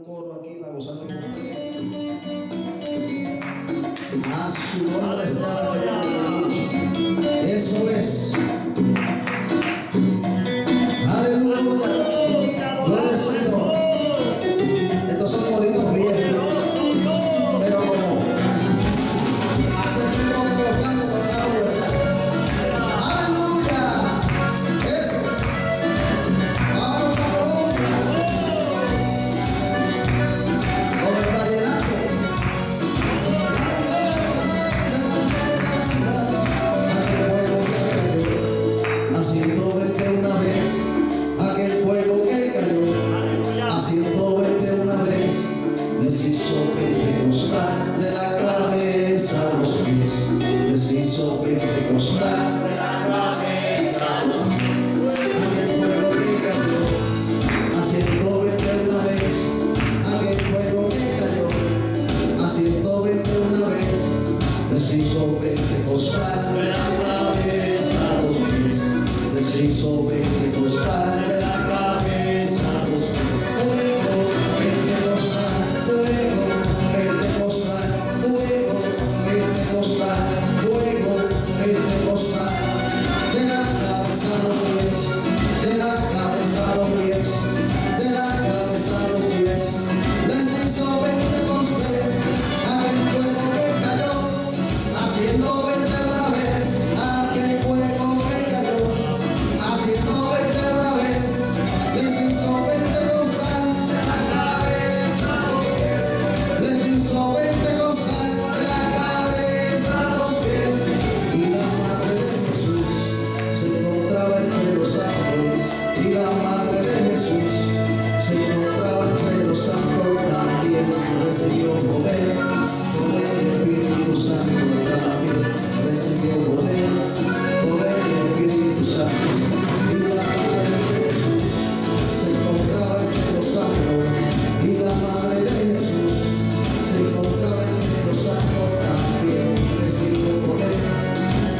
coro aquí para gozar un poco. A su nombre sea la gloria. Eso es. Aleluya. Gloria al Señor. Estos son coritos viejos. Pero como hace tiempo que los cantos con la aprovechar. Aleluya. Eso. Vamos a Colombia. Con el vallenato. Haciendo verte una vez, aquel fuego que cayó, haciendo verte una vez, les hizo pentecostal de la cabeza a los pies, les hizo pentecostal de la cabeza a los pies, aquel fuego que cayó, haciendo verte una vez, aquel fuego que cayó, haciendo verte una vez, les hizo pentecostal de la cabeza a los pies. Les hizo pentecostal de la cabeza a los pies. Fuego, pentecostal, fuego, pentecostal, fuego, pentecostal, fuego, pentecostal. De la cabeza a los pies, de la cabeza a los pies, de la cabeza a los pies. Les hizo pentecostal, aquel fuego que cayó, haciendo verte una vez, aquel fuego que cayó. Haciendo verte una vez, les hizo pentecostal de la cabeza a los pies, les hizo pentecostal de la cabeza a los pies. Y la madre de Jesús se encontraba entre los santos, y la madre de Jesús se encontraba entre los santos, también recibió poder, poder del Espíritu Santo, también recibió poder, poder del Espíritu Santo. Y la madre de Jesús se encontraba entre los santos, también recibió poder,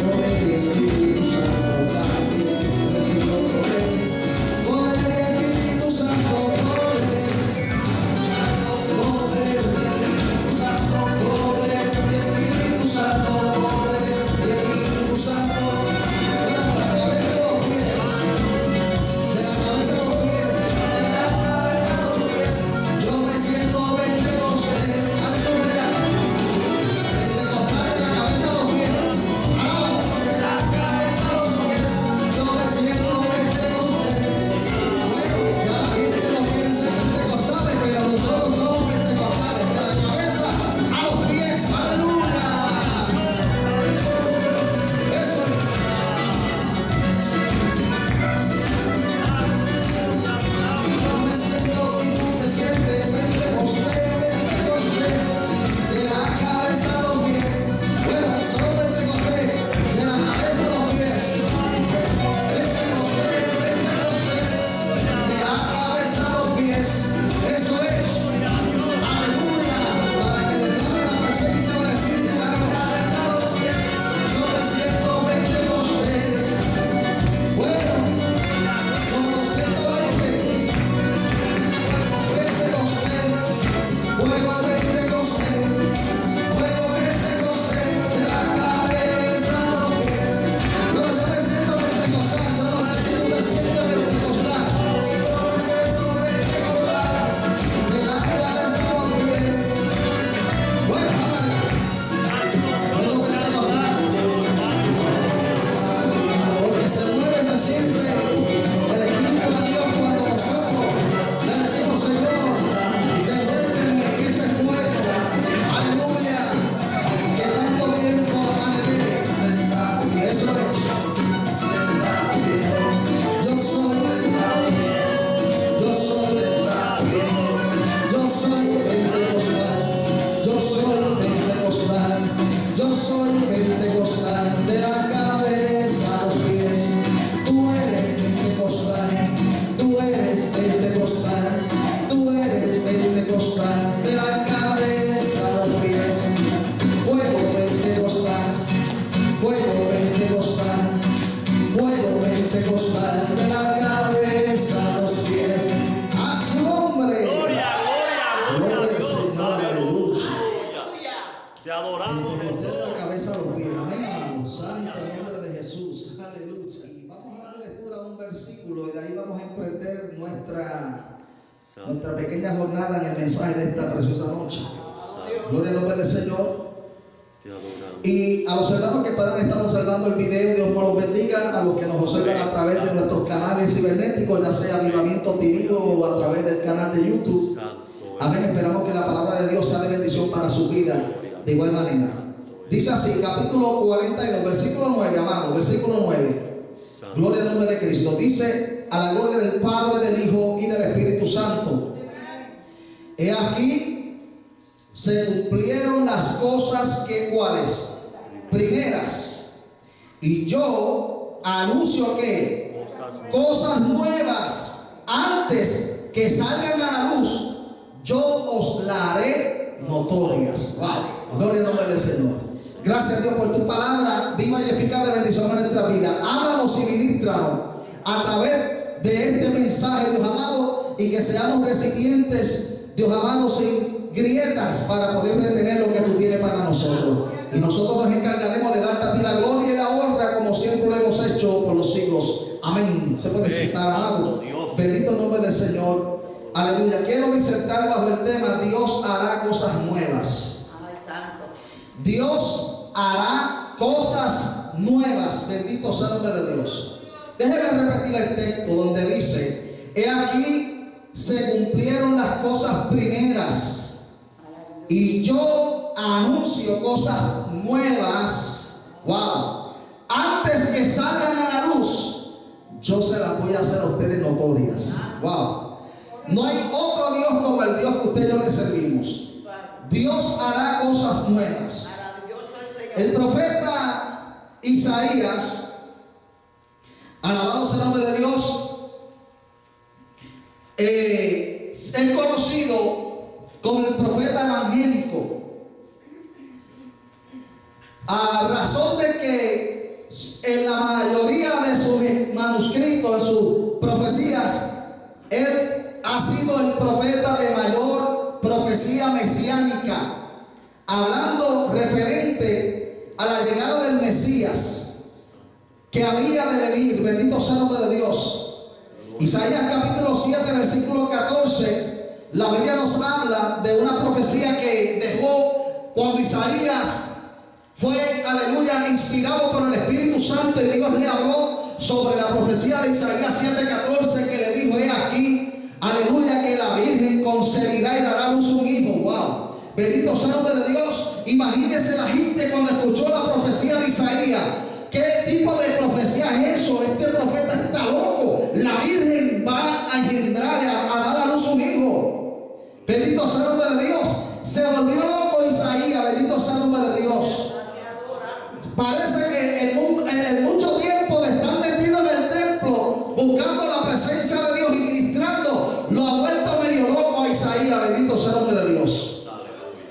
poder y Espíritu Santo, también recibió poder, poder y Espíritu Santo, poder, poder y Espíritu Santo, poder y Espíritu Santo, poder y Espíritu Santo. Yo soy pentecostal de la cabeza a los pies. Tú eres pentecostal, tú eres pentecostal, tú eres pentecostal de la cabeza a los pies. Fuego pentecostal, fuego pentecostal, fuego pentecostal de la cabeza a los pies. A su nombre. Gloria, gloria, nuestra pequeña jornada en el mensaje de esta preciosa noche. Gloria al nombre del Señor. Y a los hermanos que puedan estar observando el video, Dios nos los bendiga. A los que nos observan a través de nuestros canales cibernéticos, ya sea Avivamiento TV o a través del canal de YouTube. Amén. Esperamos que la palabra de Dios sea de bendición para su vida de igual manera. Dice así, capítulo 42, versículo 9, amado, versículo 9. Gloria al nombre de Cristo. Dice, a la gloria del Padre, del Hijo y del Espíritu Santo. He aquí, se cumplieron las cosas que, ¿cuáles? Primeras. Y yo anuncio que cosas nuevas, antes que salgan a la luz, yo os la haré notorias. Wow. Gloria al nombre del Señor. Gracias a Dios por tu palabra viva y eficaz de bendición en nuestra vida. Háblanos y ministranos a través de este mensaje, Dios amado, y que seamos recipientes, Dios amado, sin grietas para poder retener lo que tú tienes para nosotros. Y nosotros nos encargaremos de darte a ti la gloria y la honra como siempre lo hemos hecho por los siglos. Amén. Se puede citar, amado. Bendito el nombre del Señor. Aleluya. Quiero disertar bajo el tema: Dios hará cosas nuevas. Dios hará cosas nuevas. Bendito sea el nombre de Dios. Déjeme repetir el texto donde dice: he aquí se cumplieron las cosas primeras, y yo anuncio cosas nuevas. Wow. Antes que salgan a la luz, yo se las voy a hacer a ustedes notorias. Wow. No hay otro Dios como el Dios que usted y yo le servimos. Dios hará cosas nuevas. El profeta Isaías, alabado sea el nombre de Dios, es conocido como el profeta evangélico, a razón de que en la mayoría de sus manuscritos, en sus profecías, él ha sido el profeta de mayor profecía mesiánica, hablando referente a la llegada del Mesías que habría de venir. Bendito sea el nombre de Dios. Isaías capítulo 7 versículo 14, la Biblia nos habla de una profecía que dejó cuando Isaías fue, aleluya, inspirado por el Espíritu Santo, y Dios le habló sobre la profecía de Isaías 7:14, que le dijo: he aquí, aleluya, que la Virgen concebirá y dará a luz un hijo. Wow. Bendito sea el nombre de Dios. Imagínense la gente cuando escuchó la profecía de Isaías. ¿Qué tipo de profecía es eso? Este profeta está loco. La Virgen va a engendrar, a dar a luz un hijo. Bendito sea el nombre de Dios. Se volvió loco Isaías. Bendito sea el nombre de Dios. Parece que en mucho tiempo de estar metido en el templo buscando la presencia de Dios y ministrando, lo ha vuelto medio loco a Isaías. Bendito sea el nombre de Dios.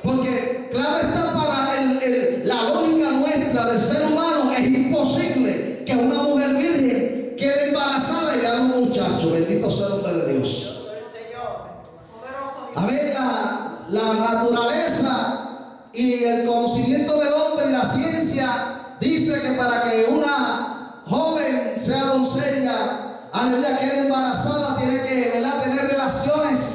Porque claro está, para la lógica nuestra del ser humano es imposible que una mujer virgen quede embarazada y le haga un muchacho. Bendito sea el nombre de Dios. A ver, la naturaleza y el conocimiento del hombre y la ciencia dice que para que una joven sea doncella, aleluya, quede embarazada, tiene que, ¿verdad?, tener relaciones,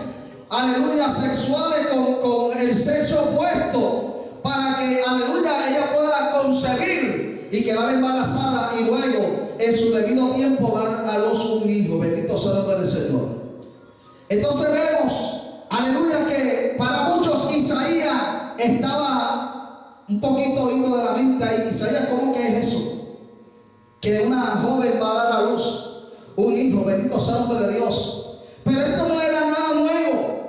aleluya, sexuales con el sexo opuesto, para que, aleluya, ella pueda concebir y quedar embarazada y luego en su debido tiempo dar a luz un hijo. Bendito sea el nombre del Señor. Entonces vemos, aleluya, que para muchos Isaías estaba un poquito oído de la mente ahí. Isaías, ¿cómo que es eso? Que una joven va a dar a luz un hijo. Bendito sea el nombre de Dios. Pero esto no era nada nuevo.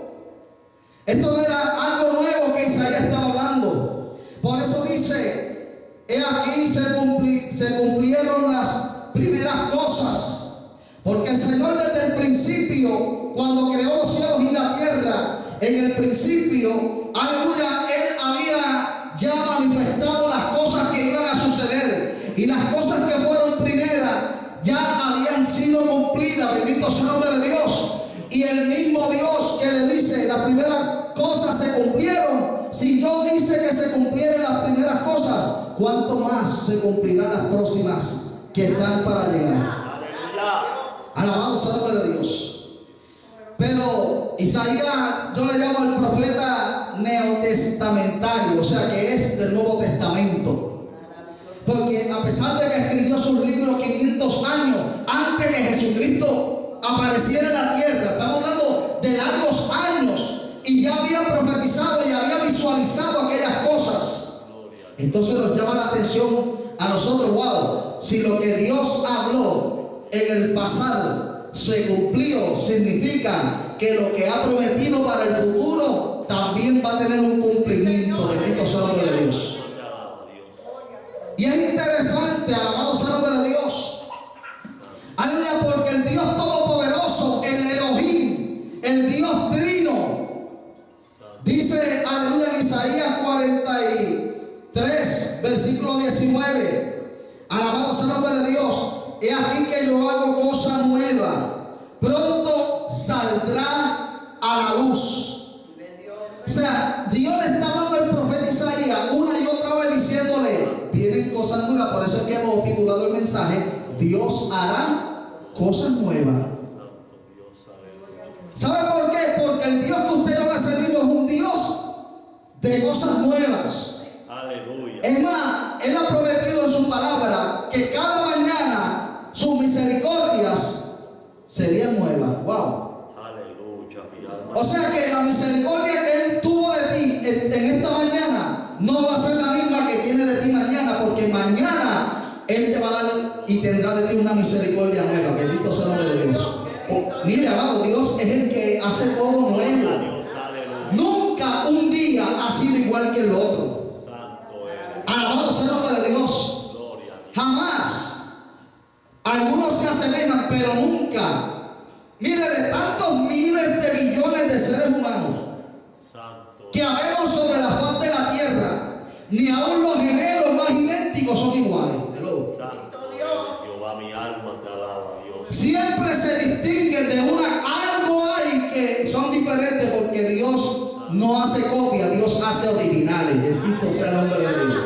Esto no era algo nuevo que Isaías estaba hablando. Por eso dice: he aquí se cumplieron las primeras cosas. Porque el Señor desde el principio, cuando creó los cielos y la tierra, en el principio, aleluya, Él había ya manifestado las cosas que iban a suceder. Y las cosas que fueron primeras ya habían sido cumplidas. Bendito sea el nombre de Dios. Y el mismo Dios que le dice: las primeras cosas se cumplieron. Si yo hice que se cumplieran las primeras cosas, ¿cuánto más se cumplirán las próximas que están para llegar? Alabado sea el nombre de Dios. Pero Isaías yo le llamo el profeta neotestamentario, o sea que es del Nuevo Testamento. Porque a pesar de que escribió sus libros 500 años antes que Jesucristo apareciera en la tierra, estamos hablando de largos años, y ya había profetizado y había visualizado aquellas cosas. Entonces nos llama la atención a nosotros, wow, si lo que Dios habló en el pasado se cumplió, significa que lo que ha prometido para el futuro también va a tener un cumplimiento. Bendito sea el nombre de Dios. Y es interesante, alabado sea el nombre de Dios. Aleluya, porque el Dios Todopoderoso, el Elohim, el Dios Trino, dice, aleluya, en Isaías 43, versículo 19, alabado sea el nombre de Dios. He aquí que yo hago cosa nueva, pronto saldrá a la luz. O sea, Dios le está hablando al profeta Isaías una y otra vez diciéndole, vienen cosas nuevas. Por eso es que hemos titulado el mensaje, Dios hará cosas nuevas. ¿Sabe por qué? Porque el Dios que usted y yo le servimos es un Dios de cosas nuevas. Aleluya. Es más, Él ha prometido en su palabra que cada mañana sus misericordias serían nuevas. Wow. Aleluya, mi alma. O sea que la misericordia que Él tuvo de ti en esta mañana no va a ser la misma que tiene de ti mañana, porque mañana Él te va a dar y tendrá de ti una misericordia nueva. Bendito sea el nombre de Dios. Mire, amado, Dios es el que hace todo nuevo. Nunca un día ha sido igual que el otro. Alabado sea el nombre de Dios. Jamás. Algunos se asemejan, pero nunca. Mire, de tantos miles de billones de seres humanos que habemos sobre la faz de la tierra, ni aun los gemelos más idénticos son iguales. Hello. Jehová, mi alma te alaba, Dios. Siempre se distinguen de algo hay que son diferentes, porque Dios no hace copia, Dios hace originales. Bendito sea el nombre de Dios.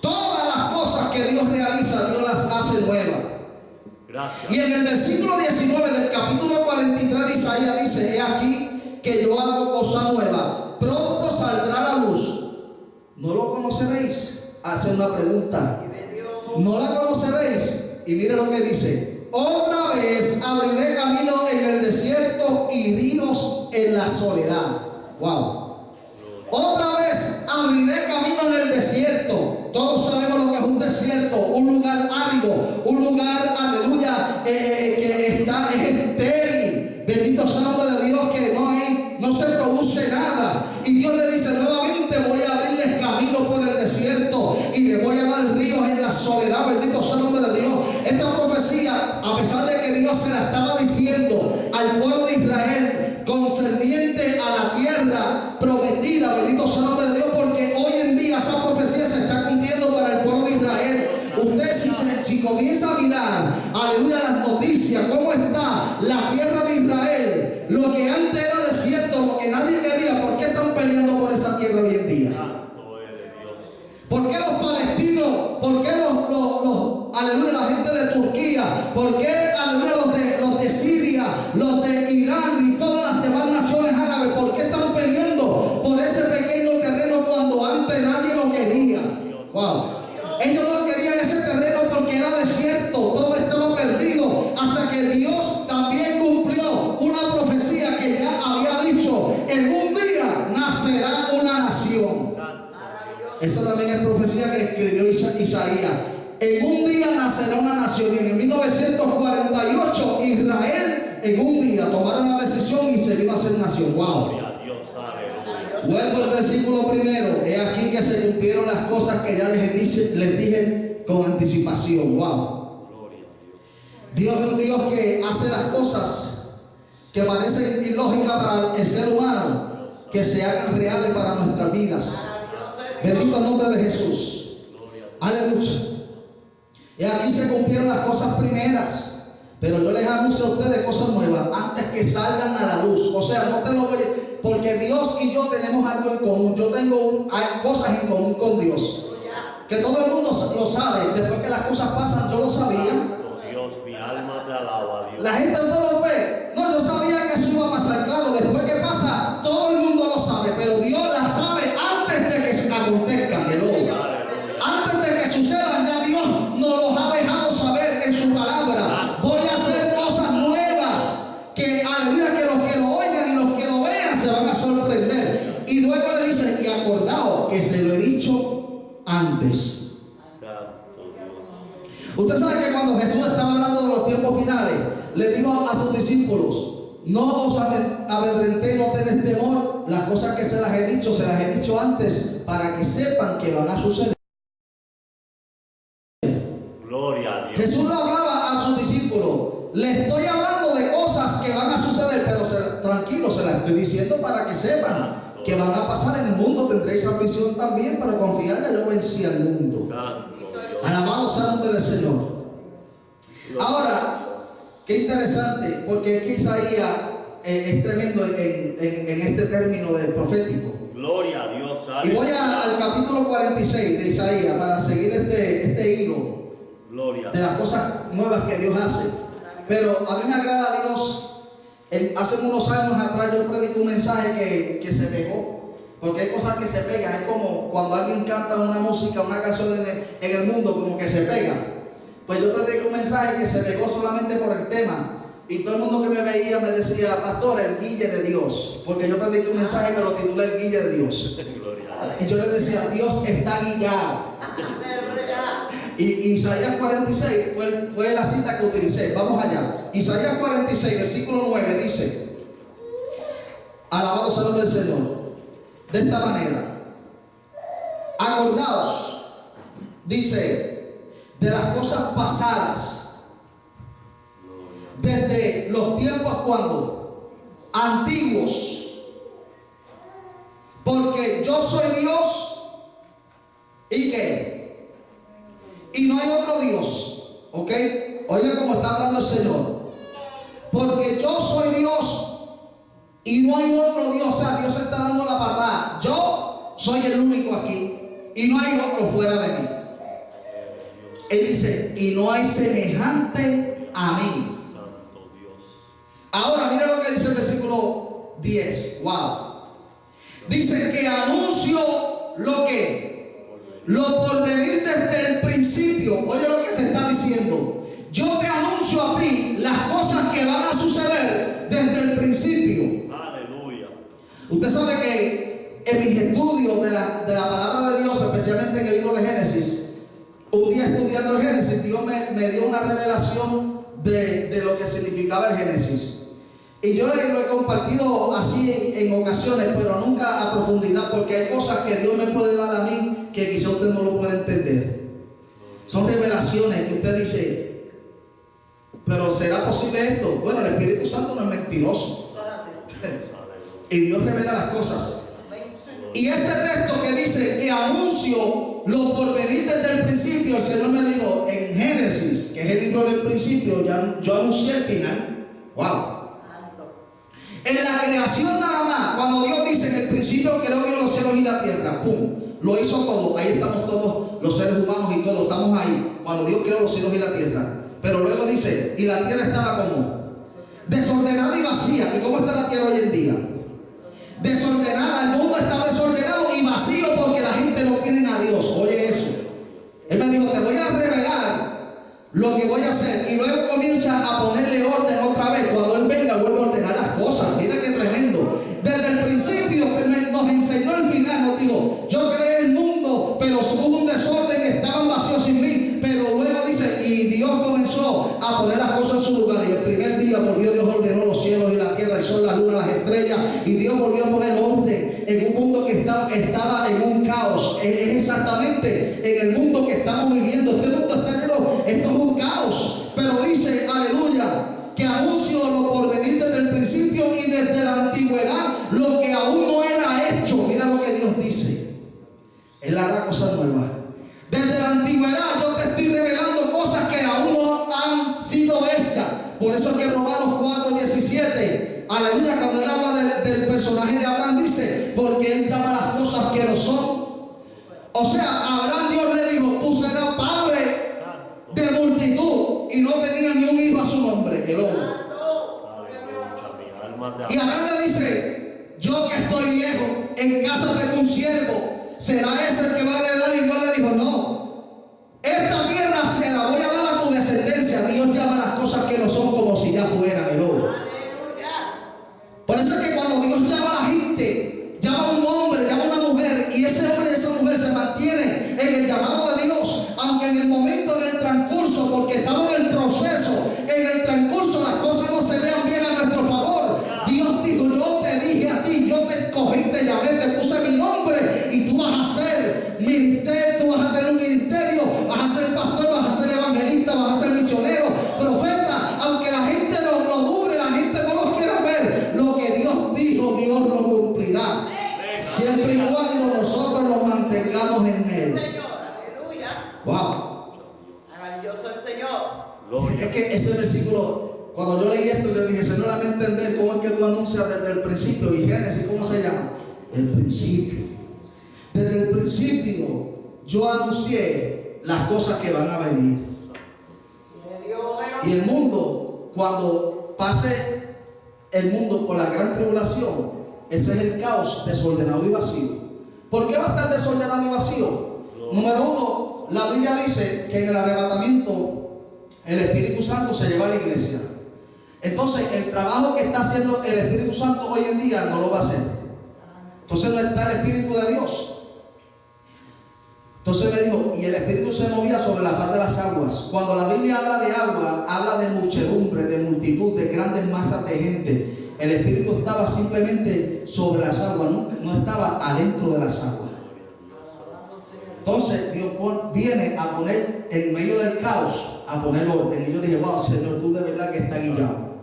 Todas las cosas que Dios realiza, Dios las hace nuevas. Gracias. Y en el versículo 19 del capítulo 43 de Isaías dice, he aquí que yo hago cosa nueva, pronto saldrá la luz. ¿No lo conoceréis? Hace una pregunta. ¿No la conoceréis? Y mire lo que dice, otra vez abriré camino en el desierto y ríos en la soledad. Wow. Otra vez abriré camino en el desierto. Todos sabemos lo que es un desierto, un lugar árido, un lugar, aleluya, que está, es estéril. Bendito sea el nombre de Dios, que no se produce nada. Y Dios le dice nuevamente, voy a abrirles camino por el desierto y le voy a dar ríos en la soledad. Bendito sea el nombre de Dios. Esta profecía, a pesar de que Dios se la estaba diciendo al pueblo de Israel concerniente a la tierra prometida, bendito sea el nombre de Dios, porque hoy en día esa profecía se está cumpliendo para el pueblo de Israel. Usted si comienza a mirar, aleluya, las noticias, cómo está la tierra de Israel, lo que antes era desierto, lo que nadie quería, ¿por qué están peleando por esa tierra hoy en día? ¿Por qué los palestinos? ¿Por qué aleluya, la gente de Turquía? ¿Por qué, aleluya, los de Siria, los de Irán y todas las demás naciones árabes? ¿Por qué están peleando por ese pequeño terreno cuando antes nadie lo quería? Wow. Ellos no querían ese terreno porque era desierto, todo estaba perdido, hasta que Dios también cumplió una profecía que ya había dicho, en un día nacerá una nación. Esa también es profecía que escribió Isaías. En un día nacerá una nación. Y en 1948 Israel en un día tomaron la decisión y se iba a hacer nación. Wow. Vuelvo al versículo primero. He aquí que se cumplieron las cosas que ya les dije con anticipación. Wow. Dios es un Dios que hace las cosas que parecen ilógicas para el ser humano, que se hagan reales para nuestras vidas. Bendito el nombre de Jesús. Aleluya. Y aquí se cumplieron las cosas primeras, pero yo les anuncio a ustedes cosas nuevas antes que salgan a la luz. O sea, no te lo voy a... Porque Dios y yo tenemos algo en común. Yo tengo hay cosas en común con Dios, que todo el mundo lo sabe. Después que las cosas pasan, yo lo sabía. Dios, mi alma te alaba, Dios. La gente no lo ve. No, yo sabía que Usted sabe que cuando Jesús estaba hablando de los tiempos finales, le dijo a sus discípulos: no os amedrentéis, no tenéis temor. Las cosas que se las he dicho antes, para que sepan que van a suceder. Gloria a Dios. Jesús le hablaba a sus discípulos: le estoy hablando de cosas que van a suceder, pero tranquilo, se las estoy diciendo para que sepan que van a pasar en el mundo. Tendréis aflicción también, pero confiad que yo vencí al mundo. Santo Dios. Alabado sea el nombre del Señor. Ahora, qué interesante, porque es que Isaías es tremendo en este término del profético. Gloria a Dios. Y voy al capítulo 46 de Isaías para seguir este hilo Gloria. de las cosas nuevas que Dios hace. Pero a mí me agrada Dios. Hace unos años atrás yo prediqué un mensaje que se pegó, porque hay cosas que se pegan. Es como cuando alguien canta una música, una canción en el mundo, como que se pega. Pues yo prediqué un mensaje que se pegó solamente por el tema, y todo el mundo que me veía me decía: pastor, el guille de Dios, porque yo prediqué un mensaje que lo titulé el guille de Dios. Gloria. Y yo les decía: Dios está guiado. Y Isaías 46 fue la cita que utilicé. Vamos allá. Isaías 46, versículo 9 dice: alabado sea el nombre del Señor. De esta manera: acordaos, dice, de las cosas pasadas, desde los tiempos cuando antiguos, porque yo soy Dios. ¿Y qué? Y no hay otro Dios. ¿Ok? Oiga cómo está hablando el Señor. Porque yo soy Dios y no hay otro Dios. O sea, Dios está dando la patada. Yo soy el único aquí y no hay otro fuera de mí. Él dice: y no hay semejante a mí. Santo Dios. Ahora mire lo que dice el versículo 10. Wow. Dice que anuncio lo por venir desde el principio. Oye lo que te está diciendo: yo te anuncio a ti las cosas que van a suceder desde el principio. Aleluya. Usted sabe que en mis estudios de la palabra de Dios, especialmente en el libro de Génesis, un día estudiando el Génesis, Dios me dio una revelación de lo que significaba el Génesis. Y yo lo he compartido así en ocasiones, pero nunca a profundidad, porque hay cosas que Dios me puede dar a mí que quizá usted no lo puede entender. Son revelaciones que usted dice: pero ¿será posible esto? Bueno, el Espíritu Santo no es mentiroso. Y Dios revela las cosas. Y este texto que dice que anuncio lo por venir desde el principio, el Señor me dijo en Génesis, que es el libro del principio, yo anuncié el final. ¡Wow! En la creación nada más, cuando Dios dice: en el principio creó Dios los cielos y la tierra, ¡pum! Lo hizo todo. Ahí estamos todos los seres humanos y todos estamos ahí cuando Dios creó los cielos y la tierra. Pero luego dice: y la tierra estaba como desordenada y vacía. ¿Y cómo está la tierra hoy en día? Desordenada. El mundo está desordenado y vacío porque la gente no tiene a Dios. Oye eso. Él me dijo: te voy a revelar lo que voy a hacer. Y luego comienza a ponerle orden otra vez. Cuando Él venga, vuelve a ordenar las cosas. Mira qué tremendo. Desde el principio nos enseñó el final. Nos dijo: yo creé el mundo, pero hubo un desorden, estaban vacíos sin mí. Pero luego dice: y Dios comenzó a poner las cosas en su lugar. Y el primer día volvió Dios, ordenó los cielos y la tierra, el sol, la luna, las estrellas. Y Dios volvió a poner orden en un mundo que estaba en un caos. Es exactamente en el mundo que estamos viviendo. Este mundo está lleno, esto es un caos. Pero dice, aleluya, que anuncio lo por venir desde el principio y desde la antigüedad, lo que aún no era hecho. Mira lo que Dios dice: Él hará cosas nuevas. Desde la antigüedad yo te estoy revelando cosas que aún no han sido hechas. Por eso es que Romanos 4:17, aleluya, cuando él habla del personaje de Abraham, dice: porque él llama las cosas que no son. O sea, a Abraham Dios le dijo: tú serás padre de multitud, y no tenía ni un hijo a su nombre, el hombre. Y Abraham le dice: yo que estoy viejo, en casa tengo un siervo, ¿será ese el que va a heredar? Y Dios le dijo: no, esta tierra se la voy a dar a tu descendencia. Dios llama las cosas que no son como si ya fueran, el hombre. Por eso es que cuando Dios llama a la gente, llama a un hombre, llama a una mujer, y ese hombre y esa mujer se mantienen en el llamado de Dios, aunque en el momento en Gloria. Es que ese versículo, cuando yo leí esto, yo dije, Señor, dame entender cómo es que tú anuncias desde el principio. Y Génesis, ¿cómo se llama? El principio. Desde el principio yo anuncié las cosas que van a venir. Y el mundo, cuando pase el mundo por la gran tribulación, ese es el caos desordenado y vacío. ¿Por qué va a estar desordenado y vacío? Número uno, la Biblia dice que en el arrebatamiento el Espíritu Santo se lleva a la iglesia. Entonces el trabajo que está haciendo el Espíritu Santo hoy en día no lo va a hacer. Entonces no está el Espíritu de Dios. Entonces me dijo, y el Espíritu se movía sobre la faz de las aguas. Cuando la Biblia habla de agua, habla de muchedumbre, de multitud, de grandes masas de gente. El Espíritu estaba simplemente sobre las aguas, no estaba adentro de las aguas. Entonces Dios viene a poner en medio del caos, a poner orden. Y yo dije, wow, Señor, tú de verdad que estás guiado.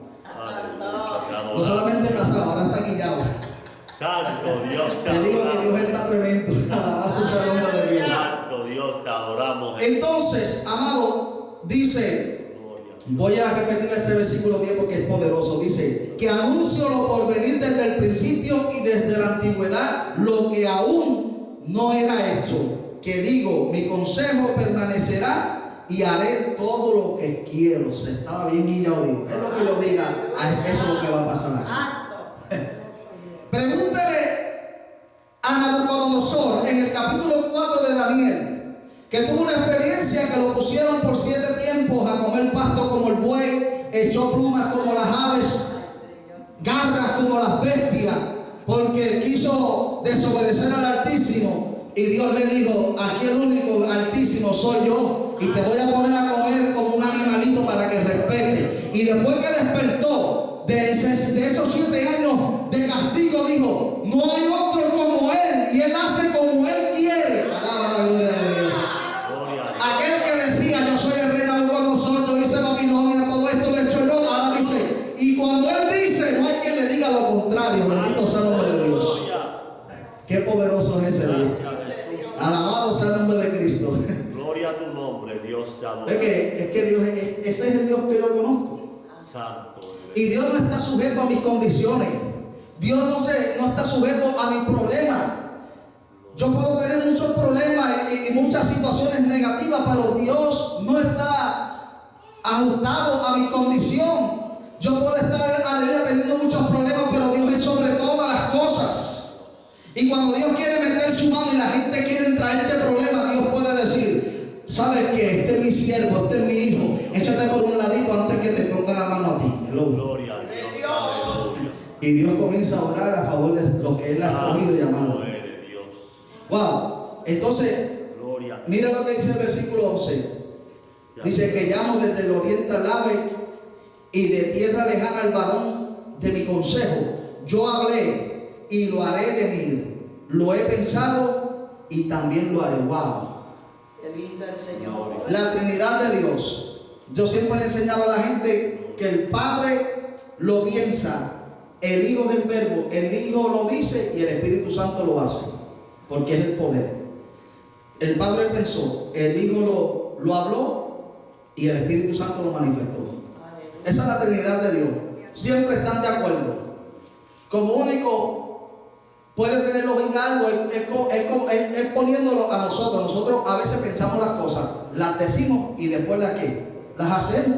No solamente pasaba, ahora está guiado. Santo Dios, te digo que Dios está tremendo. Alabado sea el nombre de Dios. Santo Dios, te adoramos. Entonces, amado, dice, voy a repetirle ese versículo 10 porque es poderoso. Dice, que anuncio lo por venir desde el principio y desde la antigüedad, lo que aún no era hecho. Que digo, mi consejo permanecerá y haré todo lo que quiero. Se estaba bien guiado, digo. Es lo que lo diga, eso es lo que va a pasar aquí. Pregúntele a Nabucodonosor en el capítulo 4 de Daniel, que tuvo una experiencia que lo pusieron por 7 tiempos a comer pasto como el buey, echó plumas como las aves, garras como las bestias, porque quiso desobedecer al Altísimo. Y Dios le dijo, aquí el único Altísimo soy yo, y te voy a poner a comer como un animalito para que respete. Y después que despertó de esos 7 años de castigo, dijo, no hay otro como él, y él hace como él quiere. Alaba la gloria de Dios. Aquel que decía, yo soy el rey Nabucodonosor, yo hice Babilonia, todo esto lo he hecho yo, ahora dice, y cuando él dice, no hay quien le diga lo contrario. Bendito sea el nombre de Dios. Qué poderoso es ese Dios. Alabado sea el nombre de Cristo. Gloria a tu nombre, Dios te adora. Es que Dios, ese es el Dios que yo conozco. Santo. Y Dios no está sujeto a mis condiciones. Dios no está sujeto a mis problemas. Yo puedo tener muchos problemas y muchas situaciones negativas, pero Dios no está ajustado a mi condición. Yo puedo estar teniendo muchos problemas, pero Dios es sobre todas las cosas. Y cuando Dios quiere meter su mano y la gente quiere traerte problemas, Dios puede decir, ¿sabes qué? Este es mi siervo, este es mi hijo. Échate por un ladito antes que te ponga la mano a ti. Gloria a Dios. Aleluya. Y Dios comienza a orar a favor de los que Él ha escogido y llamado. Wow. Entonces, mira lo que dice el versículo 11. Dice que llamo desde el oriente al ave y de tierra lejana al varón de mi consejo. Yo hablé y lo haré venir. Lo he pensado y también lo haré. Wow. Qué lindo el Señor. La Trinidad de Dios. Yo siempre he enseñado a la gente que el Padre lo piensa, el Hijo es el Verbo, el Hijo lo dice y el Espíritu Santo lo hace, porque es el poder. El Padre pensó, el Hijo lo habló y el Espíritu Santo lo manifestó. Esa es la Trinidad de Dios. Siempre están de acuerdo. Como único puede tener lógica algo es poniéndolo a nosotros. Nosotros a veces pensamos las cosas, las decimos y después las hacemos.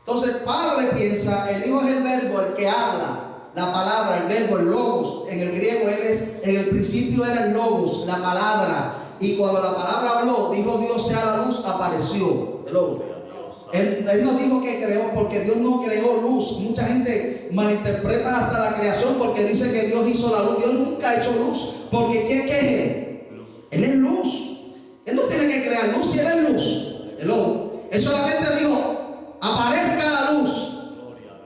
Entonces el Padre piensa, el Hijo es el Verbo, el que habla, la palabra, el verbo, el logos. En el griego en el principio era el logos, la palabra. Y cuando la palabra habló, dijo Dios sea la luz, apareció el logos. Él no dijo que creó, porque Dios no creó luz. Mucha gente malinterpreta hasta la creación porque dice que Dios hizo la luz. Dios nunca ha hecho luz, porque ¿qué es Él? Él es luz. Él no tiene que crear luz si Él es luz. Él solamente dijo, aparezca la luz,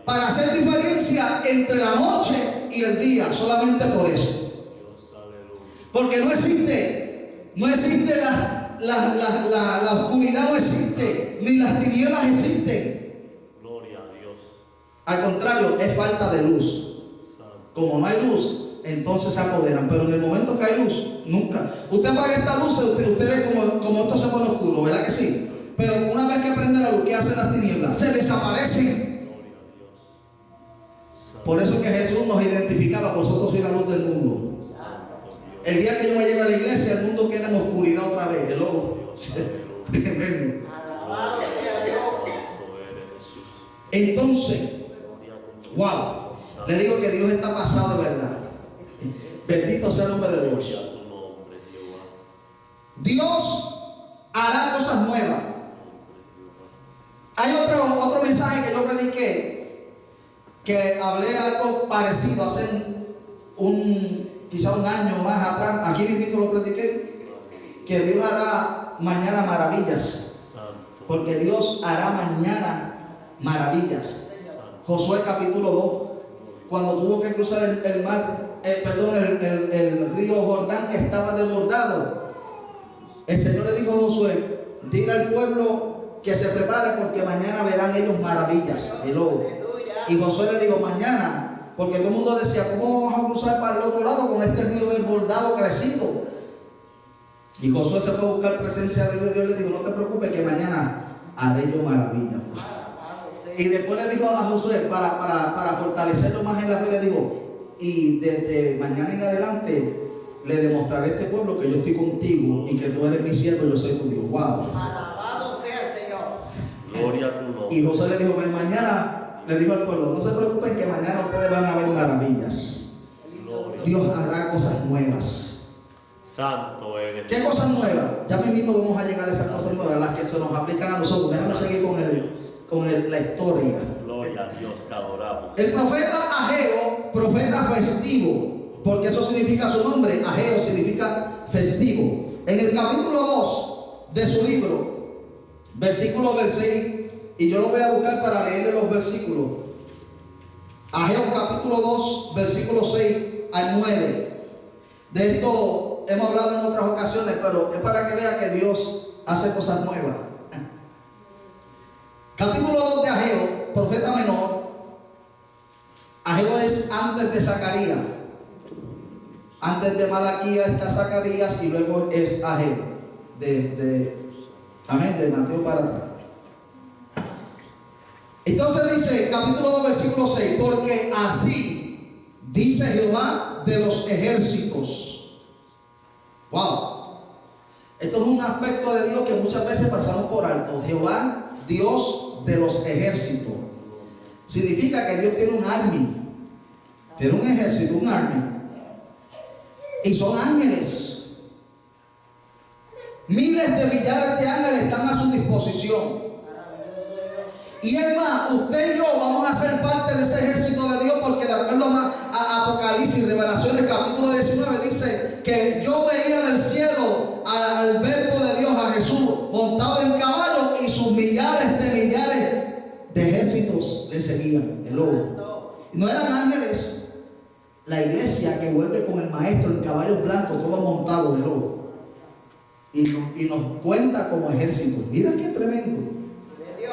para hacer diferencia entre la noche y el día, solamente por eso. Porque no existe la oscuridad, no existe, ni las tinieblas existen. Gloria a Dios. Al contrario, es falta de luz. Como no hay luz, entonces se apoderan. Pero en el momento que hay luz, nunca. Usted apaga esta luz, usted ve como esto se pone oscuro, ¿verdad que sí? Pero una vez que prende la luz, luz, ¿qué hacen las tinieblas? Se desaparecen. Gloria a Dios. Santo, Por eso es que Jesús nos identificaba: vosotros sois la luz del mundo. Santo Dios. El día que yo me lleve a la iglesia, el mundo queda en oscuridad otra vez. Hello. Tremendo. Alabado sea Dios. Santo eres Jesús. Entonces, Gloria a tu nombre. wow, le digo que Dios está pasado de verdad. Bendito sea el nombre de Gloria Dios. a tu nombre, Jehová. Dios hará cosas nuevas. Hay otro mensaje que yo prediqué, que hablé algo parecido hace quizá un año más atrás. Aquí mismo lo prediqué, que Dios hará mañana maravillas, Santo, porque Dios hará mañana maravillas. Josué capítulo 2, cuando tuvo que cruzar el mar, el río Jordán, que estaba desbordado, el Señor le dijo a Josué: dile al pueblo que se prepare, porque mañana verán ellos maravillas. Y Josué le dijo: mañana, porque todo el mundo decía: ¿cómo vamos a cruzar para el otro lado con este río desbordado, crecido? Y Josué se fue a buscar presencia de Dios, y Dios le dijo: no te preocupes, que mañana haré yo maravillas. Y después le dijo a Josué, para fortalecerlo más en la fe, le dijo: y desde mañana en adelante le demostraré a este pueblo que yo estoy contigo y que tú eres mi siervo y yo soy tu Dios. Wow. Alabado sea el Señor. gloria a tu nombre. Y Josué le dijo: pues mañana, le dijo al pueblo, no se preocupen, que mañana ustedes van a ver maravillas. Gloria. Dios hará cosas nuevas. Santo eres. ¿Qué cosas nuevas? Ya mismo vamos a llegar a esas cosas nuevas, las que se nos aplican a nosotros. Déjame seguir con la historia. Gloria a Dios, te adoramos. El profeta Ageo, profeta festivo, porque eso significa su nombre. Ageo significa festivo. En el capítulo 2 de su libro, versículo del 6, y yo lo voy a buscar para leerle los versículos. Ageo capítulo 2, versículo 6 al 9. De esto hemos hablado en otras ocasiones, pero es para que vea que Dios hace cosas nuevas. Capítulo 2 de Ageo, profeta menor. Ageo es antes de Zacarías. Antes de Malaquías está Zacarías y luego es Ageo. Amén, de Mateo para atrás. Entonces dice, capítulo 2, versículo 6, porque así dice Jehová de los ejércitos. Wow. Esto es un aspecto de Dios que muchas veces pasamos por alto. Jehová, Dios de los ejércitos. Significa que Dios tiene un army. Tiene un ejército, un army. Y son ángeles. Miles de millares de ángeles están a su disposición. Y es más, usted y yo vamos a ser parte de ese ejército de Dios, porque de acuerdo a Apocalipsis, Revelaciones capítulo 19, dice que yo veía del cielo al verbo de Dios, a Jesús, montado en caballo, y sus millares de ejércitos le seguían. No eran ángeles. La iglesia que vuelve con el maestro en caballos blancos, todo montado de lobo, y nos cuenta como ejército. Mira qué tremendo.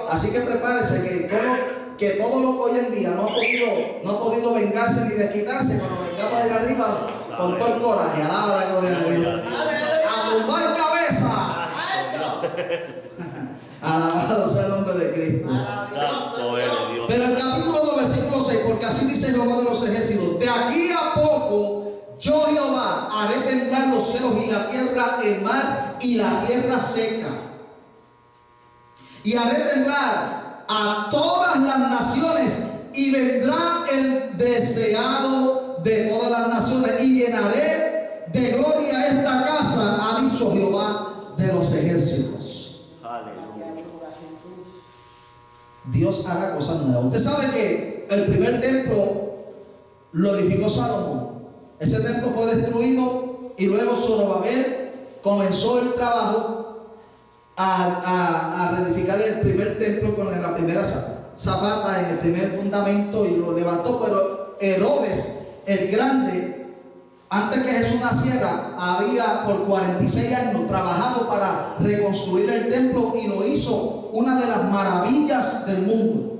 Así que prepárese que todo lo que hoy en día no ha podido vengarse ni desquitarse, cuando vengamos de arriba con todo el coraje. Alaba la gloria de Dios. A tumbar cabeza. Alabado sea el nombre de Cristo. Santo eres Dios. Pero el capítulo 2, versículo 6, porque así dice Jehová de los ejércitos: de aquí a poco yo, Jehová, haré temblar los cielos y la tierra, el mar y la tierra seca. Y haré temblar a todas las naciones, y vendrá el deseado de todas las naciones, y llenaré de gloria esta casa, ha dicho Jehová de los ejércitos. Aleluya. Dios hará cosas nuevas. Usted sabe que el primer templo lo edificó Salomón. Ese templo fue destruido y luego Zorobabel comenzó el trabajo a reedificar el primer templo con la primera zapata en el primer fundamento, y lo levantó. Pero Herodes el Grande, antes que Jesús naciera, había por 46 años trabajado para reconstruir el templo, y lo hizo una de las maravillas del mundo.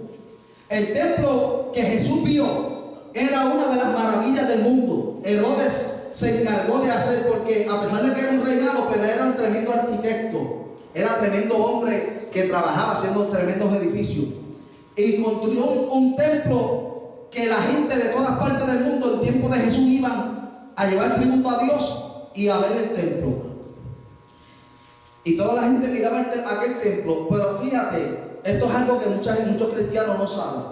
El templo que Jesús vio era una de las maravillas del mundo. Herodes se encargó de hacer, porque a pesar de que era un rey malo, pero era un tremendo arquitecto. era tremendo hombre que trabajaba haciendo tremendos edificios. Y construyó un templo que la gente de todas partes del mundo en tiempo de Jesús iban a llevar tributo a Dios y a ver el templo. Y toda la gente miraba aquel templo. Pero fíjate, esto es algo que muchos cristianos no saben.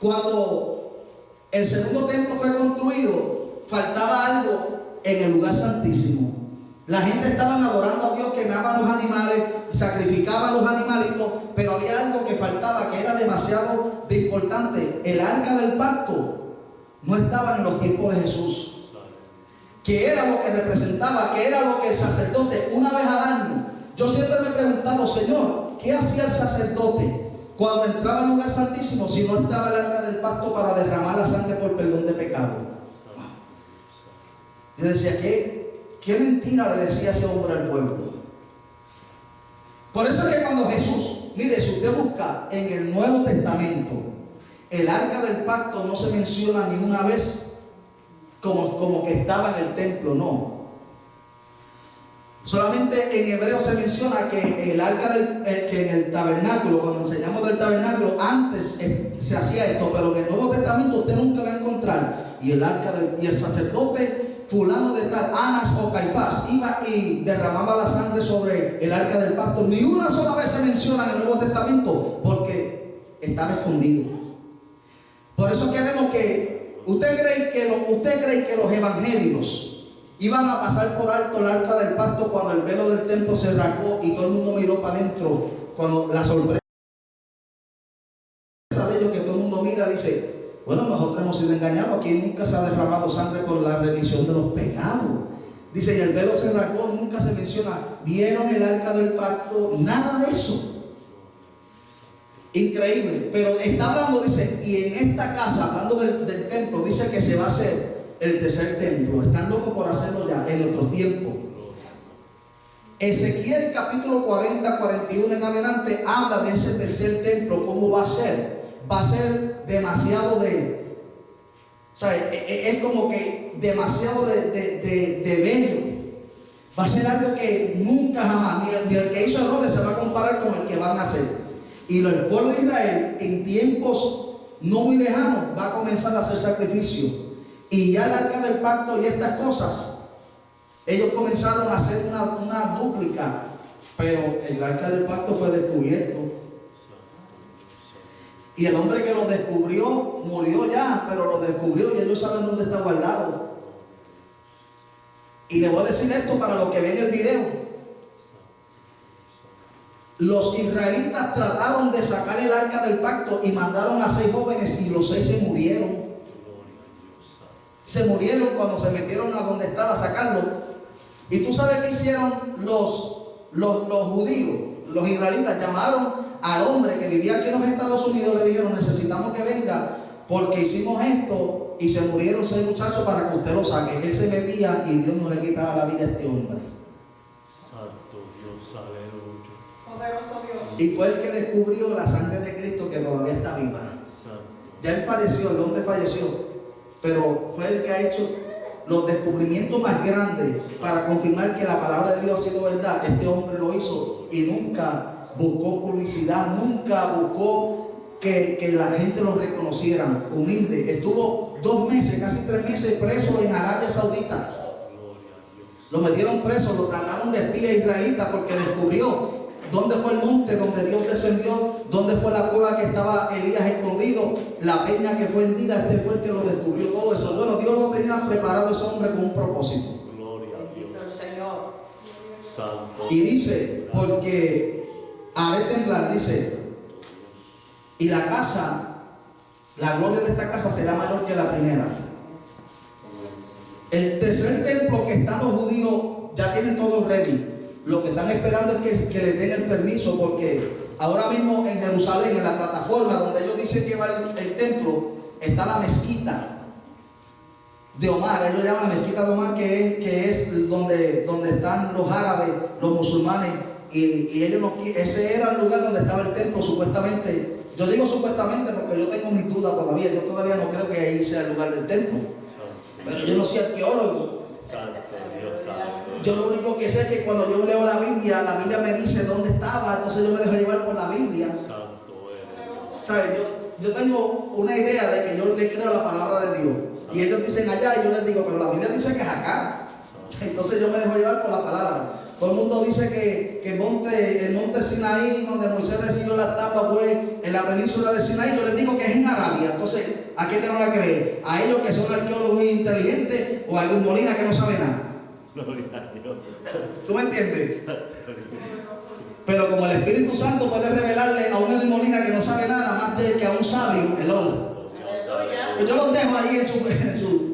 Cuando el segundo templo fue construido, faltaba algo en el lugar santísimo. La gente estaba adorando a Dios, quemaban los animales, sacrificaban los animalitos, pero había algo que faltaba, que era demasiado importante. El arca del pacto no estaba en los tiempos de Jesús, que era lo que representaba, que era lo que el sacerdote una vez al año. Yo siempre me he preguntado, Señor, ¿qué hacía el sacerdote cuando entraba al lugar santísimo si no estaba el arca del pacto para derramar la sangre por perdón de pecado? Yo decía, ¿qué mentira le decía ese hombre al pueblo? Por eso es que cuando Jesús, mire, si usted busca en el Nuevo Testamento, el arca del pacto no se menciona ni una vez como que estaba en el templo, no. Solamente en hebreo se menciona que el arca que en el tabernáculo, cuando enseñamos del tabernáculo, antes se hacía esto, pero en el Nuevo Testamento usted nunca va a encontrar. Y el sacerdote fulano de tal, Anás o Caifás, iba y derramaba la sangre sobre el arca del pacto. Ni una sola vez se menciona en el Nuevo Testamento porque estaba escondido. Por eso que vemos que ¿Usted cree que los evangelios iban a pasar por alto el arca del pacto cuando el velo del templo se rasgó y todo el mundo miró para adentro? Cuando la sorpresa de ellos, que todo el mundo mira, dice, bueno, nosotros hemos sido engañados, aquí nunca se ha derramado sangre por la remisión de los pecados. Dice, y el velo se rasgó, nunca se menciona, vieron el arca del pacto, nada de eso. Increíble, pero está hablando, dice, y en esta casa, hablando del templo, dice que se va a hacer el tercer templo. Están locos por hacerlo ya en nuestro tiempo. Ezequiel capítulo 40, 41 en adelante habla de ese tercer templo, cómo va a ser. Va a ser demasiado es como que demasiado de bello. Va a ser algo que nunca jamás, ni el que hizo Herodes se va a comparar con el que van a hacer. Y el pueblo de Israel en tiempos no muy lejanos va a comenzar a hacer sacrificio. Y ya el arca del pacto y estas cosas, ellos comenzaron a hacer una dúplica. Pero el arca del pacto fue descubierto. Y el hombre que lo descubrió murió ya, pero lo descubrió y ellos saben dónde está guardado. Y le voy a decir esto para los que ven el video. Los israelitas trataron de sacar el arca del pacto y mandaron a 6 jóvenes y los 6 se murieron. Se murieron cuando se metieron a donde estaba a sacarlo. Y tú sabes qué hicieron los judíos, los israelitas. Llamaron al hombre que vivía aquí en los Estados Unidos, le dijeron, necesitamos que venga porque hicimos esto y se murieron 6 muchachos para que usted lo saque. Él se metía y Dios no le quitaba la vida a este hombre. Santo Dios, aleluya. Poderoso Dios. Y fue el que descubrió la sangre de Cristo que todavía está viva. Ya él falleció, el hombre falleció, pero fue el que ha hecho los descubrimientos más grandes para confirmar que la palabra de Dios ha sido verdad. Este hombre lo hizo y nunca buscó publicidad, nunca buscó que la gente lo reconociera. Humilde. Estuvo 2 meses, casi 3 meses preso en Arabia Saudita. Lo metieron preso, lo trataron de espía israelita porque descubrió dónde fue el monte donde Dios descendió, dónde fue la cueva que estaba Elías escondido, la peña que fue hendida. Este fue el que lo descubrió todo eso. Bueno, Dios lo tenía preparado ese hombre con un propósito. Gloria a Dios. Señor. Santo. Y dice, porque haré temblar, dice, y la casa, la gloria de esta casa será mayor que la primera. El tercer templo que están los judíos ya tienen todo ready. Lo que están esperando es que les den el permiso, porque ahora mismo en Jerusalén, en la plataforma donde ellos dicen que va el templo, está la mezquita de Omar. Ellos llaman la mezquita de Omar, que es donde están los árabes, los musulmanes, y ellos no, ese era el lugar donde estaba el templo supuestamente. Yo digo supuestamente porque yo tengo mis dudas todavía. Yo todavía no creo que ahí sea el lugar del templo, pero yo no soy arqueólogo. Santo Dios, aleluya. Yo lo único que sé es que cuando yo leo la Biblia me dice dónde estaba, entonces yo me dejo llevar por la Biblia. Santo eres. ¿Sabes? Yo tengo una idea de que yo le creo la palabra de Dios. Y ellos dicen allá y yo les digo, pero la Biblia dice que es acá. Entonces yo me dejo llevar por la palabra. Todo el mundo dice que el monte Sinaí, donde Moisés recibió la tabla, fue en la península de Sinaí. Yo les digo que es en Arabia. Entonces, ¿a quién le van a creer? ¿A ellos que son arqueólogos inteligentes o a Edwin Molina que no sabe nada? Gloria a Dios. ¿Tú me entiendes? Pero como el Espíritu Santo puede revelarle a un Edwin Molina que no sabe nada más de que a un sabio, el hombre. Pues yo los dejo ahí en su.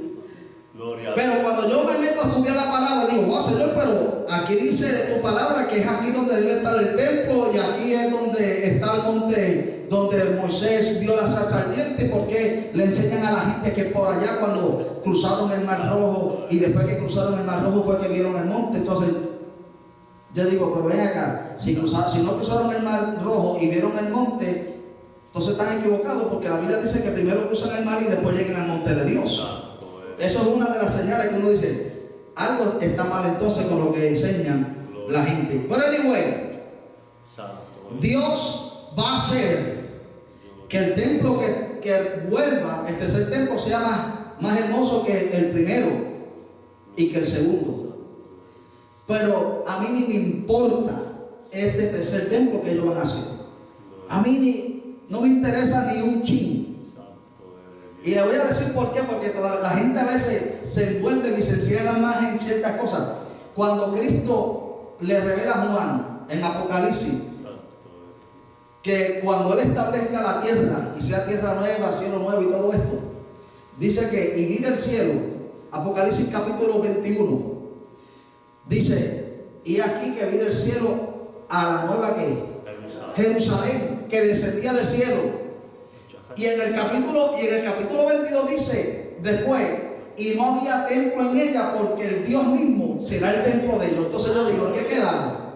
Pero cuando yo me meto a estudiar la palabra, digo, wow, Señor, pero aquí dice tu palabra que es aquí donde debe estar el templo y aquí es donde está el monte donde Moisés vio la zarza ardiente. Porque le enseñan a la gente que por allá cuando cruzaron el Mar Rojo y después que cruzaron el Mar Rojo fue que vieron el monte? Entonces yo digo, pero ven acá, si no cruzaron el Mar Rojo y vieron el monte, entonces están equivocados, porque la Biblia dice que primero cruzan el mar y después llegan al monte de Dios. Eso es una de las señales que uno dice, algo está mal entonces con lo que enseñan la gente. Pero anyway, Dios va a hacer que el templo que vuelva, el tercer templo, sea más hermoso que el primero y que el segundo. Pero a mí ni me importa este tercer templo que ellos van a hacer. A mí no me interesa ni un chin. Y le voy a decir por qué, porque la gente a veces se envuelve y se encierra más en ciertas cosas. Cuando Cristo le revela a Juan en Apocalipsis que cuando Él establezca la tierra y sea tierra nueva, cielo nuevo y todo esto, dice que y vi del cielo, Apocalipsis capítulo 21, dice, y aquí que vi del cielo a la nueva Jerusalén, que descendía del cielo. Y en el capítulo 22 dice después, y no había templo en ella porque el Dios mismo será el templo de ellos. Entonces yo digo, ¿qué quedamos?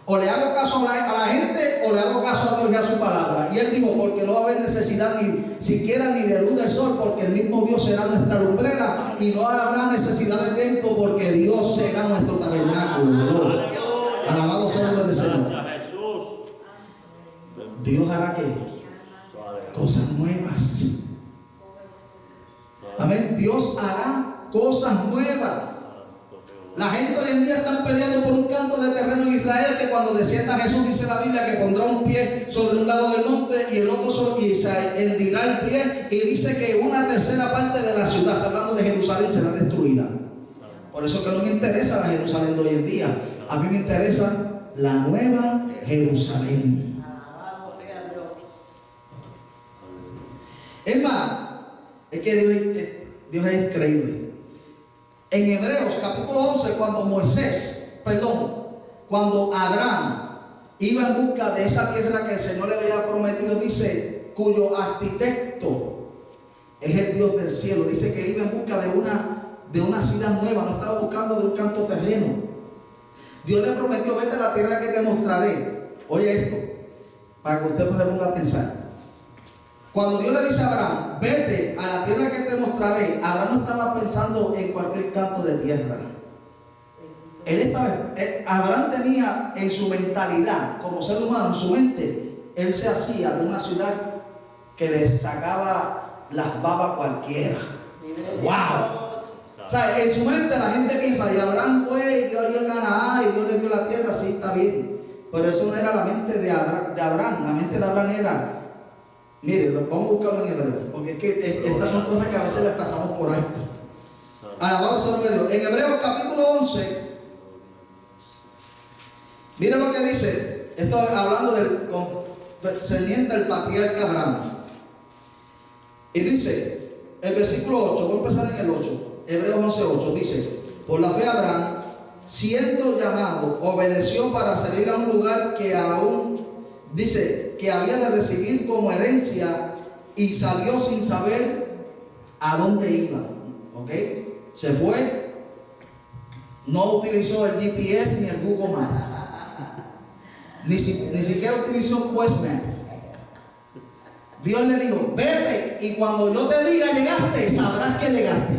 O le hago caso a la gente o le hago caso a Dios y a su palabra. Y él dijo, porque no va a haber necesidad ni siquiera ni de luz del sol, porque el mismo Dios será nuestra lumbrera, y no habrá necesidad de templo porque Dios será nuestro tabernáculo. Alabado sea el nombre del Señor. Dios hará que cosas nuevas. Amén. Dios hará cosas nuevas. La gente hoy en día están peleando por un canto de terreno en Israel, que cuando descienda Jesús, dice la Biblia, que pondrá un pie sobre un lado del monte y el otro y se hendirá el pie, y dice que una tercera parte de la ciudad, está hablando de Jerusalén, será destruida. Por eso que no me interesa la Jerusalén de hoy en día. A mí me interesa la nueva Jerusalén. Es más, es que Dios es increíble. En Hebreos capítulo 11, cuando Abraham iba en busca de esa tierra que el Señor le había prometido, dice, cuyo arquitecto es el Dios del cielo. Dice que él iba en busca de una ciudad nueva, no estaba buscando de un canto terreno. Dios le prometió, vete a la tierra que te mostraré. Oye esto, para que usted se ponga a pensar. Cuando Dios le dice a Abraham, vete a la tierra que te mostraré, Abraham no estaba pensando en cualquier canto de tierra. Abraham tenía en su mentalidad, como ser humano, en su mente, él se hacía de una ciudad que le sacaba las babas cualquiera. ¡Wow! O sea, en su mente la gente piensa, y Abraham fue, y Dios dio Canaán, y Dios le dio la tierra, sí, está bien. Pero eso no era la mente de Abraham. La mente de Abraham era, mire, vamos a buscarlo en hebreo, porque es que estas son cosas que a veces les pasamos por alto. Alabado sea el nombre de Dios. En Hebreos capítulo 11, mire lo que dice. Esto hablando del concerniente al patriarca Abraham. Y dice, el versículo 8, voy a empezar en el 8. Hebreos 11:8 dice, por la fe Abraham, siendo llamado, obedeció para salir a un lugar que aún, dice, que había de recibir como herencia, y salió sin saber a dónde iba. ¿Ok? Se fue, no utilizó el GPS ni el Google Maps, ni siquiera utilizó Questmap. Dios le dijo, vete, y cuando yo te diga llegaste, sabrás que llegaste.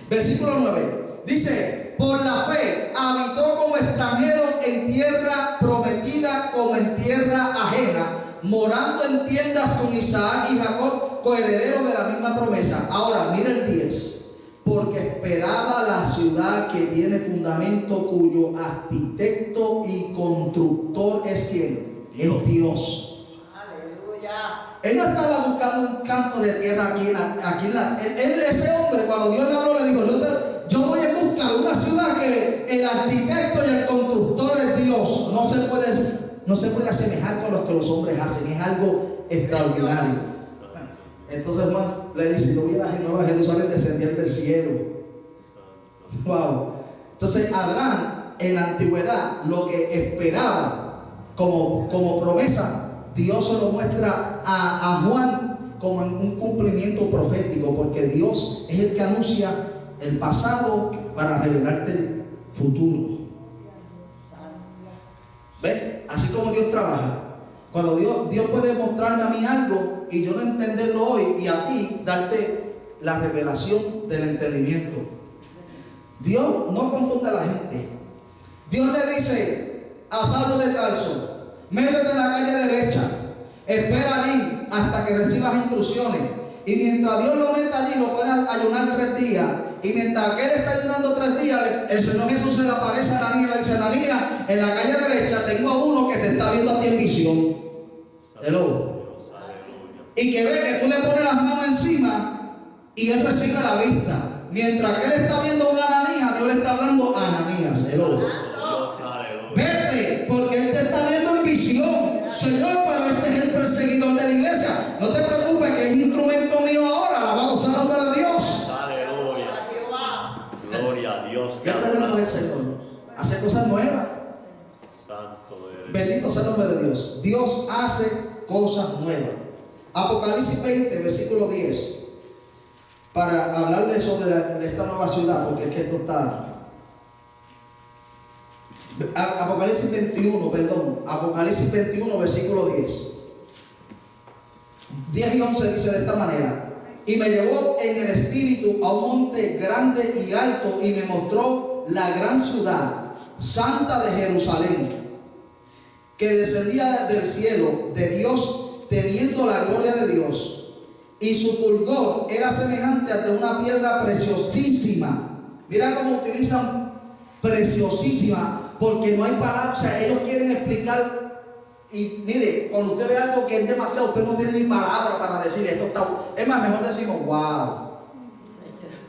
Versículo 9. Dice, por la fe habitó como extranjero en tierra prometida como en tierra ajena, morando en tiendas con Isaac y Jacob, coherederos de la misma promesa. Ahora, mira el 10. Porque esperaba la ciudad que tiene fundamento, cuyo arquitecto y constructor es ¿quién? Dios. Es Dios. Aleluya. Él no estaba buscando un canto de tierra ese hombre, cuando Dios le habló, le dijo, yo voy en busca de una ciudad que el arquitecto y el constructor es Dios. No se puede asemejar con lo que los hombres hacen, es algo extraordinario. Entonces Juan le dice, yo vi a la Nueva Jerusalén descender del cielo. Wow. Entonces Abraham en la antigüedad lo que esperaba como promesa, Dios se lo muestra a Juan como en un cumplimiento profético, porque Dios es el que anuncia el pasado para revelarte el futuro. ¿Ves? Así como Dios trabaja. Cuando Dios puede mostrarme a mí algo y yo no entenderlo hoy, y a ti darte la revelación del entendimiento. Dios no confunde a la gente. Dios le dice a Saulo de Tarso, métete en la calle derecha, espera allí hasta que recibas instrucciones. Y mientras Dios lo meta allí, lo pone a ayunar 3 días. Y mientras aquel está ayunando 3 días, el Señor Jesús se le aparece a Ananías y le dice, Ananías, en la calle derecha tengo a uno que te está viendo a ti en visión. Hello. Y que ve que tú le pones las manos encima y él recibe la vista. Mientras que él está viendo a un Ananías, Dios le está hablando a Ananías. Hello. Vete, porque él te está viendo en visión. Señor, pero este es el perseguidor de la iglesia. No te preocupes, que es un instrumento mío ahora. Alabado sea el nombre de Dios. Aleluya. Gloria a Dios. Qué tremendo es el Señor. Hace cosas nuevas. Santo eres. Bendito sea el nombre de Dios. Dios hace cosas nuevas. Apocalipsis 20, versículo 10. Para hablarle sobre esta nueva ciudad, porque es que esto está. Apocalipsis 21, Apocalipsis 21, versículo 10. 10 y 11 dice de esta manera: y me llevó en el espíritu a un monte grande y alto, y me mostró la gran ciudad, santa de Jerusalén, que descendía del cielo de Dios, teniendo la gloria de Dios. Y su fulgor era semejante a de una piedra preciosísima. Mira cómo utilizan preciosísima, porque no hay palabras. O sea, ellos quieren explicar. Y mire, cuando usted ve algo que es demasiado, usted no tiene ni palabra para decir esto está. Es más, mejor decimos wow.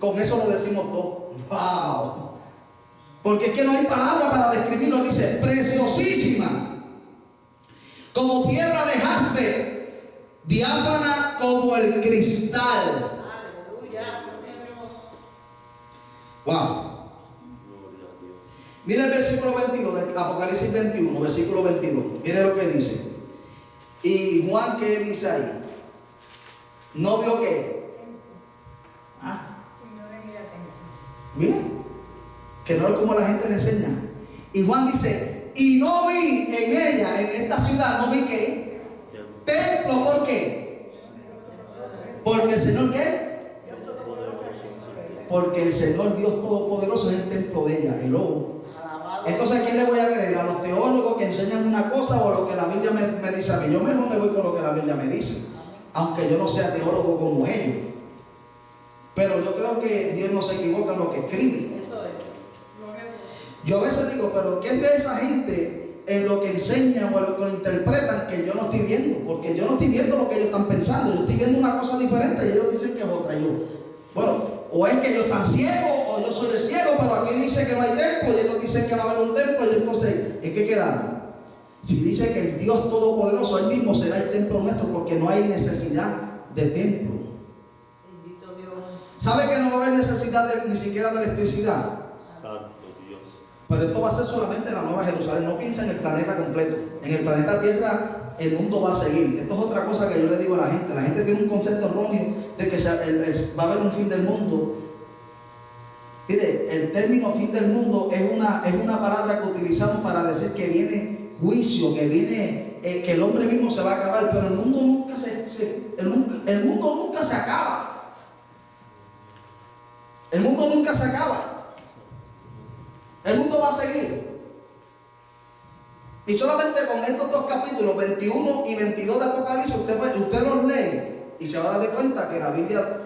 Con eso lo decimos todo. Wow. Porque es que no hay palabra para describirlo. Dice preciosísima, como piedra de jaspe, diáfana como el cristal. Wow. Mira el versículo 22 del Apocalipsis 21, versículo 22. Mire lo que dice. Y Juan, ¿qué dice ahí? ¿No vio qué? Ah. Mira, que no es como la gente le enseña. Y Juan dice, y no vi en ella, en esta ciudad, no vi qué templo. ¿Por qué? Porque el Señor ¿qué? Porque el Señor Dios Todopoderoso es el templo de ella. Hello. Entonces, ¿a quién le voy a creer? ¿A los teólogos que enseñan una cosa o a lo que la Biblia me dice a mí? Yo mejor me voy con lo que la Biblia me dice, aunque yo no sea teólogo como ellos. Pero yo creo que Dios no se equivoca en lo que escribe. Yo a veces digo, pero ¿qué ve esa gente en lo que enseñan o en lo que interpretan que yo no estoy viendo? Porque yo no estoy viendo lo que ellos están pensando. Yo estoy viendo una cosa diferente y ellos dicen que es otra. Yo, bueno, o es que ellos están ciegos o yo soy el ciego, pero aquí dice que no hay templo y ellos dicen que va a haber un templo. Y entonces, ¿en qué quedamos? Si dice que el Dios Todopoderoso, Él mismo será el templo nuestro, porque no hay necesidad de templo. Bendito Dios. ¿Sabe que no va a haber necesidad ni siquiera de electricidad? Santo Dios. Pero esto va a ser solamente en la Nueva Jerusalén. No piensa en el planeta completo. En el planeta Tierra el mundo va a seguir. Esto es otra cosa que yo le digo a la gente. La gente tiene un concepto erróneo de que va a haber un fin del mundo. Mire, el término fin del mundo es una palabra que utilizamos para decir que viene juicio, que viene que el hombre mismo se va a acabar. Pero el mundo nunca el mundo nunca se acaba. El mundo nunca se acaba. El mundo va a seguir. Y solamente con estos dos capítulos, 21 y 22 de Apocalipsis, usted los lee y se va a dar cuenta que la Biblia,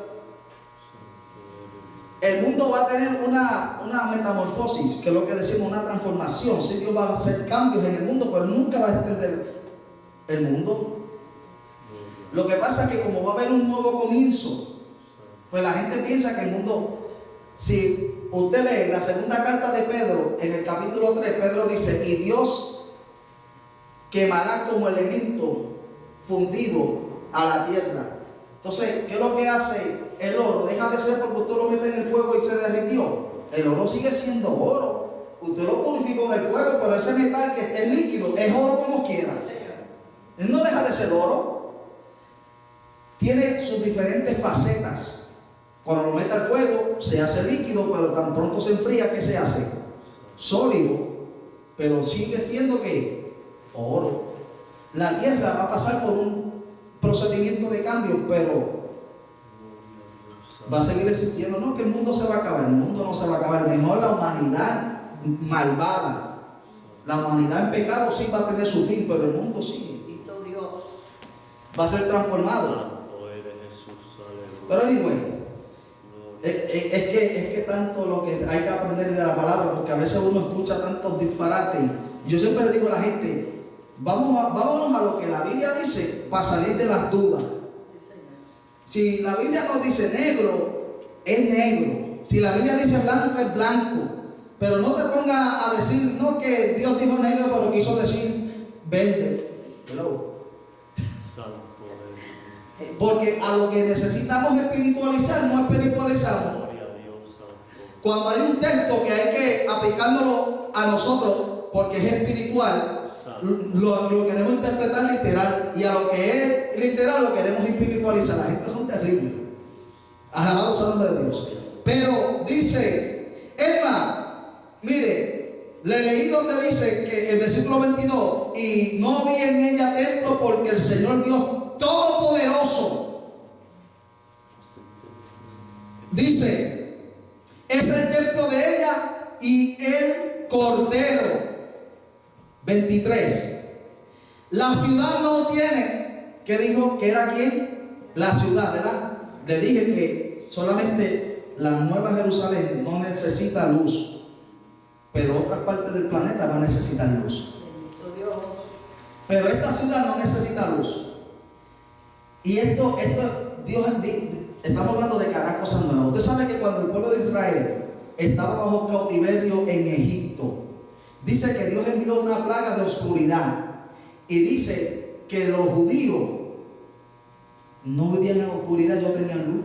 el mundo va a tener una metamorfosis, que es lo que decimos, una transformación. Sí, Dios va a hacer cambios en el mundo, pero nunca va a extender el mundo. Lo que pasa es que como va a haber un nuevo comienzo, pues la gente piensa que el mundo, si usted lee la segunda carta de Pedro, en el capítulo 3, Pedro dice, y Dios quemará como elemento fundido a la tierra. Entonces, ¿qué es lo que hace el oro? Deja de ser porque usted lo mete en el fuego y se derritió. El oro sigue siendo oro. Usted lo purificó en el fuego, pero ese metal que es líquido, es oro como quiera. Él no deja de ser oro. Tiene sus diferentes facetas. Cuando lo mete al fuego, se hace líquido, pero tan pronto se enfría, ¿qué se hace? Sólido. Pero sigue siendo ¿qué? Oro. La tierra va a pasar por un procedimiento de cambio, pero va a seguir existiendo. No, que el mundo se va a acabar. El mundo no se va a acabar. Mejor la humanidad malvada, la humanidad en pecado sí va a tener su fin, pero el mundo sigue. Va a ser transformado. Pero anyway, es que tanto lo que hay que aprender de la palabra, porque a veces uno escucha tantos disparates. Y yo siempre le digo a la gente, vámonos a lo que la Biblia dice para salir de las dudas. Si la Biblia nos dice negro, es negro. Si la Biblia dice blanco, es blanco. Pero no te pongas a decir, no, que Dios dijo negro, pero quiso decir verde. Hello. Porque a lo que necesitamos espiritualizar, no espiritualizamos. Cuando hay un texto que hay que aplicárnoslo a nosotros, porque es espiritual, lo queremos interpretar literal. Y a lo que es literal lo queremos espiritualizar. La gente son terribles. Alabado sea el nombre de Dios. Pero dice, Emma, mire, le leí donde dice que el versículo 22, y no vi en ella templo porque el Señor Dios Todopoderoso dice, es el templo de ella y el Cordero. 23. La ciudad no tiene, ¿qué dijo? ¿Que era quién? La ciudad, ¿verdad? Le dije que solamente la Nueva Jerusalén no necesita luz, pero otras partes del planeta van a necesitar luz. Pero esta ciudad no necesita luz. Y esto Dios, estamos hablando de caras cosas nuevas. Usted sabe que cuando el pueblo de Israel estaba bajo cautiverio en Egipto, dice que Dios envió una plaga de oscuridad. Y dice que los judíos no vivían en oscuridad, no tenían luz.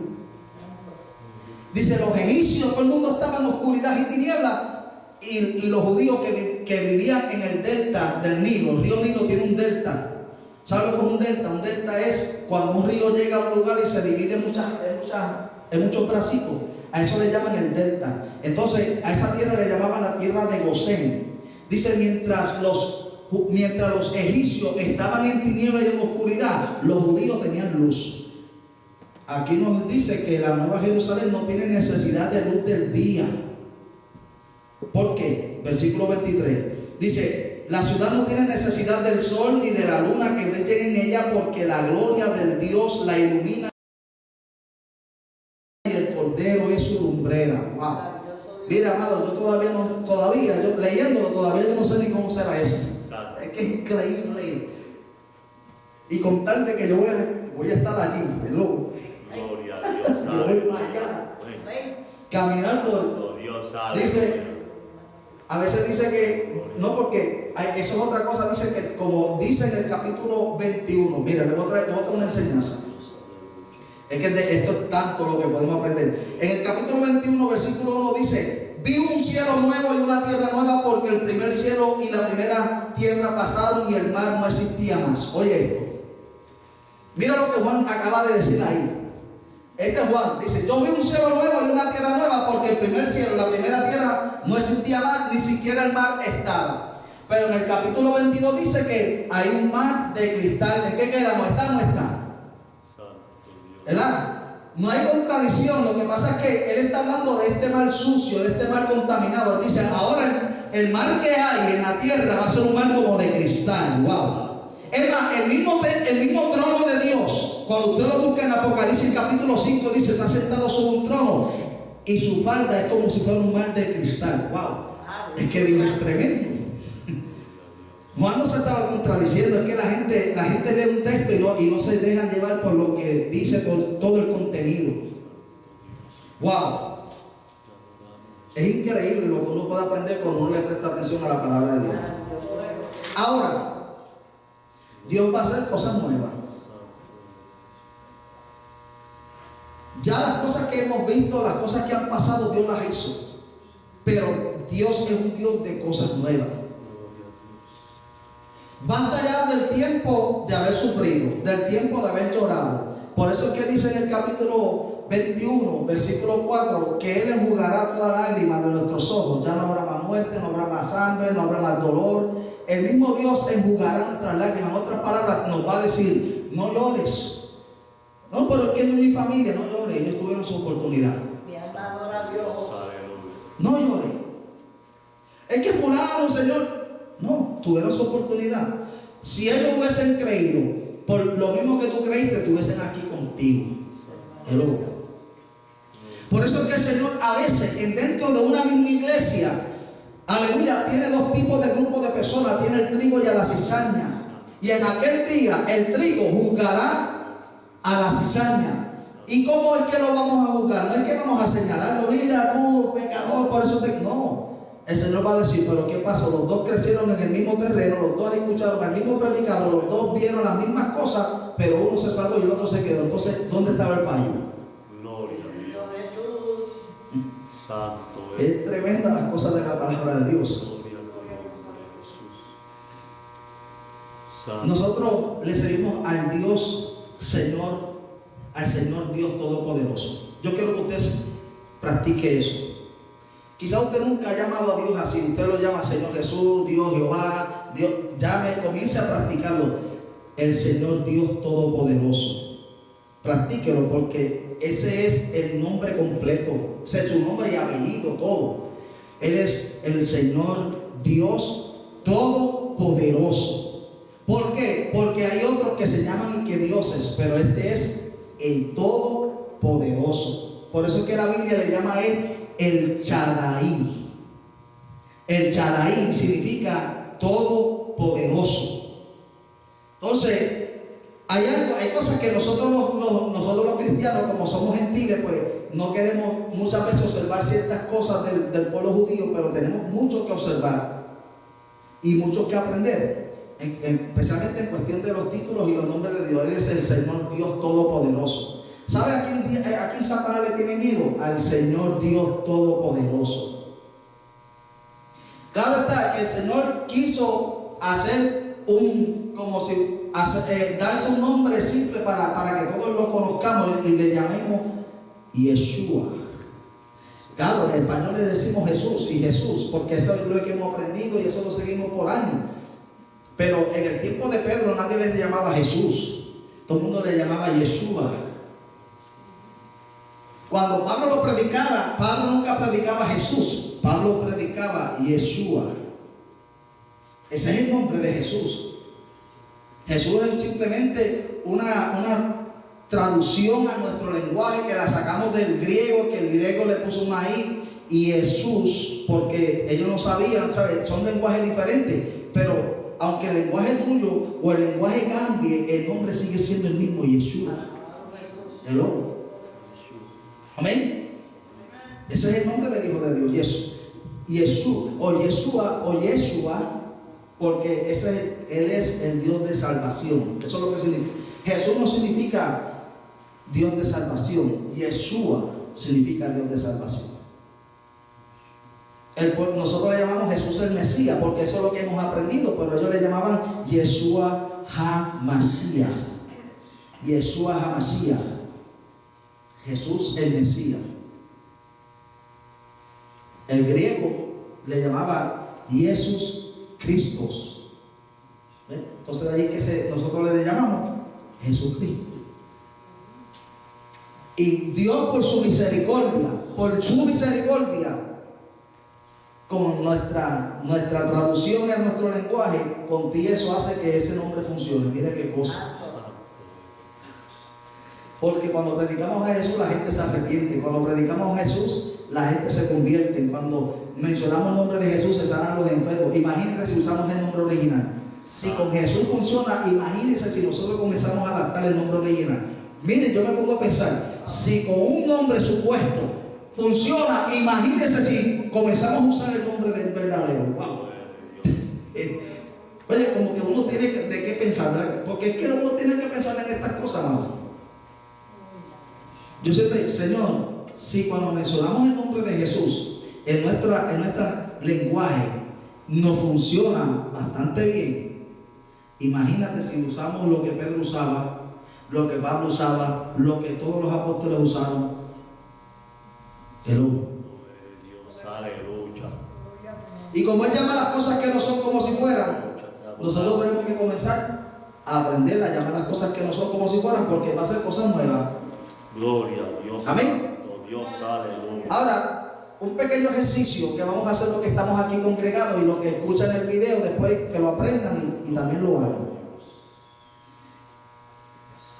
Dice, los egipcios, todo el mundo estaba en oscuridad y tinieblas. Y los judíos que vivían en el delta del Nilo, el río Nilo tiene un delta. ¿Sabe lo que es un delta? Un delta es cuando un río llega a un lugar y se divide en muchos bracitos. A eso le llaman el delta. Entonces, a esa tierra le llamaban la tierra de Gosén. Dice, mientras los egipcios estaban en tinieblas y en oscuridad, los judíos tenían luz. Aquí nos dice que la Nueva Jerusalén no tiene necesidad de luz del día. ¿Por qué? Versículo 23. Dice, la ciudad no tiene necesidad del sol ni de la luna que brillen en ella, porque la gloria del Dios la ilumina y el Cordero es su lumbrera. Wow. Mira, amado, yo leyéndolo todavía yo no sé ni cómo será eso. Es que es increíble. Y con tal de que yo voy a estar allí, hello. Gloria a Dios. Yo voy para allá. Caminar por Dios. Dice, a veces dice que no, porque eso es otra cosa. Dice que, como dice en el capítulo 21, mira, le voy a traer una enseñanza. Es que esto es tanto lo que podemos aprender. En el capítulo 21, versículo 1 dice, vi un cielo nuevo y una tierra nueva, porque el primer cielo y la primera tierra pasaron y el mar no existía más. Oye esto. Mira lo que Juan acaba de decir ahí. Este Juan dice, yo vi un cielo nuevo y una tierra nueva, porque el primer cielo, la primera tierra no existía más, ni siquiera el mar estaba. Pero en el capítulo 22 dice que hay un mar de cristal. ¿En qué queda? ¿No está? ¿No está? ¿Verdad? No hay contradicción. Lo que pasa es que él está hablando de este mar sucio, de este mar contaminado. Él dice, ahora el mar que hay en la tierra va a ser un mar como de cristal. Wow. Es más, el mismo trono de Dios, cuando usted lo busca en Apocalipsis capítulo 5, dice, está sentado sobre un trono y su falda es como si fuera un mar de cristal. Wow. Es que Dios es tremendo. Juan no se estaba contradiciendo, es que la gente lee un texto y no se dejan llevar por lo que dice todo el contenido. Wow. Es increíble lo que uno puede aprender cuando uno le presta atención a la palabra de Dios. Ahora, Dios va a hacer cosas nuevas. Ya las cosas que hemos visto, las cosas que han pasado, Dios las hizo. Pero Dios es un Dios de cosas nuevas. Basta ya del tiempo de haber sufrido, del tiempo de haber llorado. Por eso es que dice en el capítulo 21, versículo 4, que Él enjugará toda lágrima de nuestros ojos. Ya no habrá más muerte, no habrá más hambre, no habrá más dolor. El mismo Dios enjugará nuestras lágrimas. En otras palabras, nos va a decir, no llores. No, pero es que es mi familia, no llores. Ellos tuvieron su oportunidad. Mi alma adora a Dios. No llores. Es que fulano, Señor. No, tuvieron su oportunidad. Si ellos hubiesen creído por lo mismo que tú creíste, estuviesen aquí contigo. Hello. Por eso es que el Señor a veces, dentro de una misma iglesia, aleluya, tiene dos tipos de grupos de personas. Tiene el trigo y a la cizaña. Y en aquel día el trigo juzgará a la cizaña. ¿Y cómo es que lo vamos a juzgar? No es que vamos a señalarlo, mira tú, pecador, por eso te... No. El Señor va a decir, pero ¿qué pasó? Los dos crecieron en el mismo terreno, los dos escucharon al mismo predicador, los dos vieron las mismas cosas, pero uno se salvó y el otro se quedó. Entonces, ¿dónde estaba el fallo? Gloria a Dios. Jesús. Santo Es tremenda las cosas de la palabra de Dios. Gloria a tu nombre, Jesús. Santo. Nosotros le servimos al Dios Señor, al Señor Dios Todopoderoso. Yo quiero que usted practique eso. Quizá usted nunca ha llamado a Dios así. Usted lo llama Señor Jesús, Dios Jehová, Dios. Comience a practicarlo. El Señor Dios Todopoderoso. Practíquelo porque ese es el nombre completo. Ese es su nombre y apellido, todo. Él es el Señor Dios Todopoderoso. ¿Por qué? Porque hay otros que se llaman y que dioses, pero este es el Todopoderoso. Por eso es que la Biblia le llama a Él el Shaddai. El Shaddai significa todopoderoso. Entonces, hay cosas que nosotros los cristianos, como somos gentiles, pues no queremos muchas veces observar ciertas cosas del pueblo judío, pero tenemos mucho que observar y mucho que aprender, especialmente en cuestión de los títulos y los nombres de Dios. Él es el Señor Dios Todopoderoso. ¿Sabe a quién Satanás le tiene miedo? Al Señor Dios Todopoderoso. Claro está que el Señor quiso hacer darse un nombre simple para que todos lo conozcamos y le llamemos Yeshua. Claro, en español le decimos Jesús y Jesús, porque eso es lo que hemos aprendido y eso lo seguimos por años. Pero en el tiempo de Pedro nadie le llamaba Jesús, todo el mundo le llamaba Yeshua. Cuando Pablo lo predicaba, Pablo nunca predicaba Jesús, Pablo predicaba Yeshua. Ese es el nombre de Jesús. Jesús es simplemente una traducción a nuestro lenguaje que la sacamos del griego, que el griego le puso un ahí, y Jesús, porque ellos no sabían, ¿sabes? Son lenguajes diferentes, pero aunque el lenguaje tuyo o el lenguaje cambie, el nombre sigue siendo el mismo, Yeshua. Hello. Amén. Ese es el nombre del Hijo de Dios, Jesús, o Yeshua, porque Él es el Dios de salvación. Eso es lo que significa. Jesús no significa Dios de salvación. Yeshua significa Dios de salvación. Nosotros le llamamos Jesús el Mesías, porque eso es lo que hemos aprendido, pero ellos le llamaban Yeshua HaMashiach. Yeshua HaMashiach. Jesús el Mesías. El griego le llamaba Jesús Christos. Entonces de ahí que nosotros le llamamos Jesucristo. Y Dios por su misericordia, con nuestra traducción en nuestro lenguaje, con ti eso hace que ese nombre funcione. Mira qué cosa. Porque cuando predicamos a Jesús, la gente se arrepiente. Cuando predicamos a Jesús, la gente se convierte. Cuando mencionamos el nombre de Jesús, se sanan los enfermos. Imagínense si usamos el nombre original. Si con Jesús funciona, imagínense si nosotros comenzamos a adaptar el nombre original. Miren, yo me pongo a pensar, si con un nombre supuesto funciona, imagínense si comenzamos a usar el nombre del verdadero. Wow. Oye, como que uno tiene de qué pensar, ¿verdad? Porque es que uno tiene que pensar en estas cosas, amado. Yo siempre digo, Señor, si cuando mencionamos el nombre de Jesús en nuestro lenguaje nos funciona bastante bien, imagínate si usamos lo que Pedro usaba, lo que Pablo usaba, lo que todos los apóstoles usaron. Dios, aleluya. Y como Él llama las cosas que no son como si fueran, nosotros tenemos que comenzar a aprender a llamar las cosas que no son como si fueran, porque va a ser cosas nuevas. Gloria a Dios. Amén. Dios, aleluya. Ahora, un pequeño ejercicio que vamos a hacer los que estamos aquí congregados y los que escuchan el video después que lo aprendan y también lo hagan.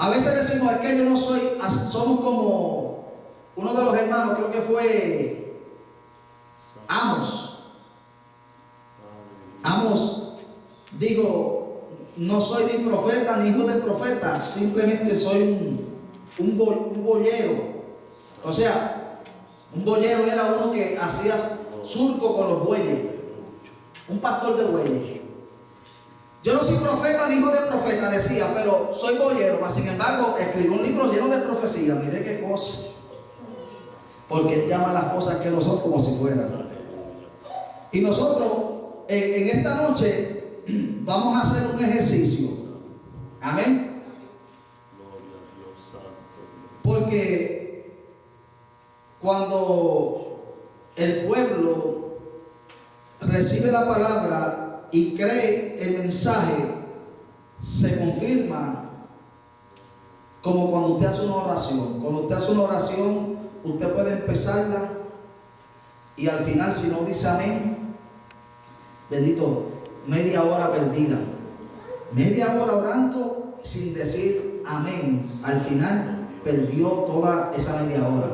A veces decimos, es que yo no soy, somos como uno de los hermanos, creo que fue Amos. Amos dijo, no soy ni profeta ni hijo de profeta, simplemente soy un boyero. O sea, un boyero era uno que hacía surco con los bueyes, un pastor de bueyes. Yo no soy profeta ni hijo de profeta, decía, pero soy boyero. Mas sin embargo, escribió un libro lleno de profecía. Mire qué cosa. Porque Él llama las cosas que no son como si fueran. Y nosotros, en esta noche, vamos a hacer un ejercicio. Amén. Porque cuando el pueblo recibe la palabra y cree el mensaje, se confirma como cuando usted hace una oración. Cuando usted hace una oración, usted puede empezarla y al final, si no dice amén, bendito, media hora perdida. Media hora orando sin decir amén. Al final perdió toda esa media hora.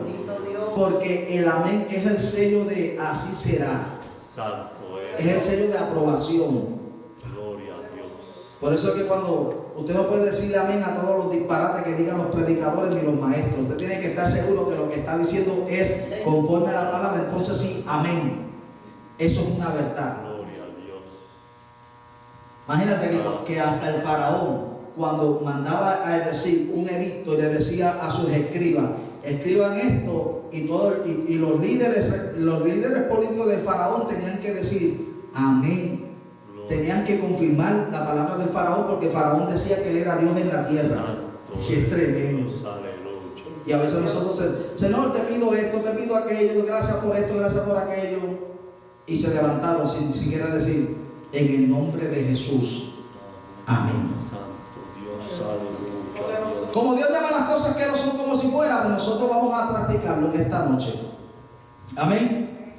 Porque el amén es el sello de así será. Es el sello de aprobación. Gloria a Dios. Por eso es que cuando usted no puede decirle amén a todos los disparates que digan los predicadores ni los maestros, usted tiene que estar seguro que lo que está diciendo es conforme a la palabra. Entonces sí, amén. Eso es una verdad. Gloria a Dios. Imagínate que hasta el faraón, cuando mandaba a decir un edicto, le decía a sus escribas, escriban esto, y los líderes políticos del faraón tenían que decir amén. Tenían que confirmar la palabra del faraón, porque el faraón decía que él era Dios en la tierra. Y es tremendo. Y a veces nosotros, Señor, te pido esto, te pido aquello, gracias por esto, gracias por aquello. Y se levantaron sin ni siquiera decir, en el nombre de Jesús. Amén. Como Dios llama las cosas que no son como si fueran, pues nosotros vamos a practicarlo en esta noche. Amén.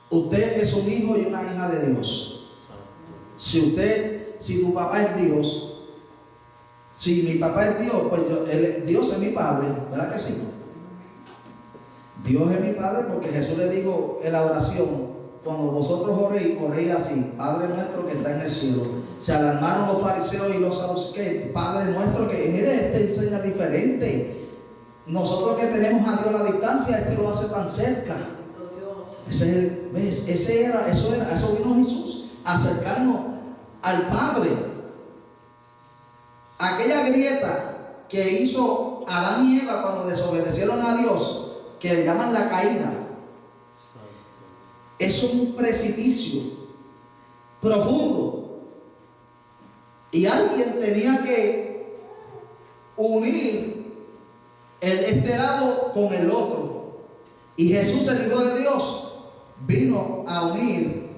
Usted es un hijo y una hija de Dios. Si tu papá es Dios, si mi papá es Dios, pues Dios es mi padre, ¿verdad que sí? Dios es mi padre, porque Jesús le dijo en la oración, cuando vosotros oréis así, Padre nuestro que está en el cielo. Se alarmaron los fariseos y los saduceos, Padre nuestro que, mire, este enseña diferente. Nosotros que tenemos a Dios a la distancia, este lo hace tan cerca. Eso vino Jesús, acercarnos al Padre. Aquella grieta que hizo Adán y Eva cuando desobedecieron a Dios, que le llaman la caída, es un precipicio profundo. Y alguien tenía que unir este lado con el otro. Y Jesús, el Hijo de Dios, vino a unir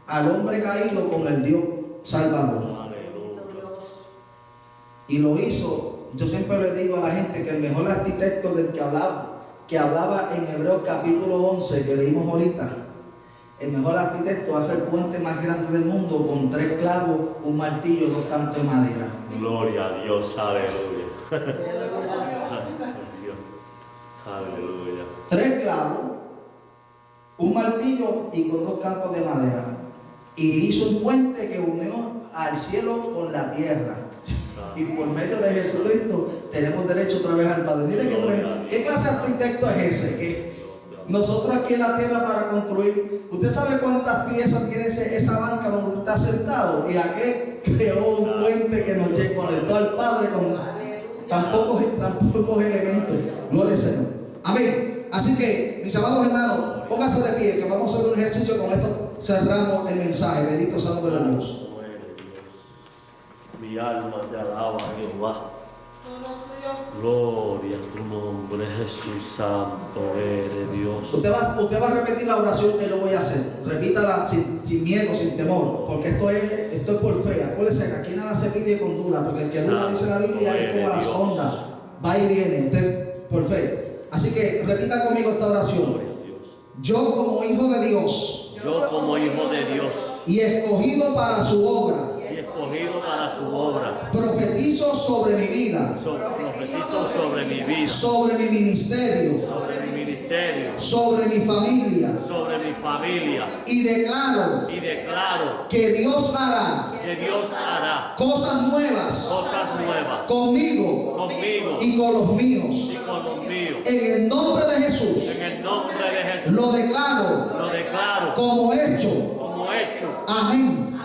al hombre caído con el Dios Salvador. Y lo hizo yo siempre le digo a la gente que el mejor arquitecto del que hablaba en Hebreos capítulo 11, que leímos ahorita, el mejor arquitecto hace el puente más grande del mundo con 3 clavos, un martillo y 2 cantos de madera. Gloria a Dios, aleluya. Aleluya. 3 clavos, un martillo y con 2 cantos de madera. Y hizo un puente que unió al cielo con la tierra. Y por medio de Jesucristo tenemos derecho otra vez al Padre. Mire qué clase de arquitecto es ese. Que nosotros aquí en la tierra para construir, ¿usted sabe cuántas piezas tiene esa banca donde usted está sentado? Y aquel creó un puente que nos conectó al Padre con tan pocos elementos. Gloria al Señor. Amén. Así que, mis amados hermanos, pónganse de pie, que vamos a hacer un ejercicio. Con esto cerramos el mensaje. Bendito sea el nombre de Dios. Mi alma te alaba, Jehová. Gloria a tu nombre, Jesús Santo, eres Dios. Usted va a repetir la oración que yo voy a hacer. Repítala sin miedo, sin temor, porque esto es por fe. Acuérdese que aquí nada se pide con duda, porque el que duda, dice la Biblia, es como las ondas. Va y viene, usted por fe. Así que repita conmigo esta oración. Yo como hijo de Dios. Yo como hijo de Dios. Y escogido para su obra. Escogido para su obra. Profetizo sobre mi vida. Profetizo sobre mi vida. Sobre mi ministerio. Sobre mi ministerio. Sobre mi familia. Sobre mi familia. Y declaro. Que Dios hará. Cosas nuevas. Conmigo. Y con los míos. En el nombre de Jesús. Lo declaro. Como hecho. Amén.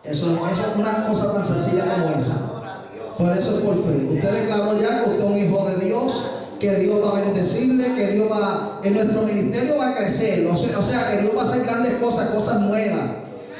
Eso es una cosa tan sencilla como esa. Por eso es por fe. Usted declaró ya que usted es un hijo de Dios, que Dios va a bendecirle, que Dios en nuestro ministerio va a crecer. O sea, que Dios va a hacer grandes cosas nuevas.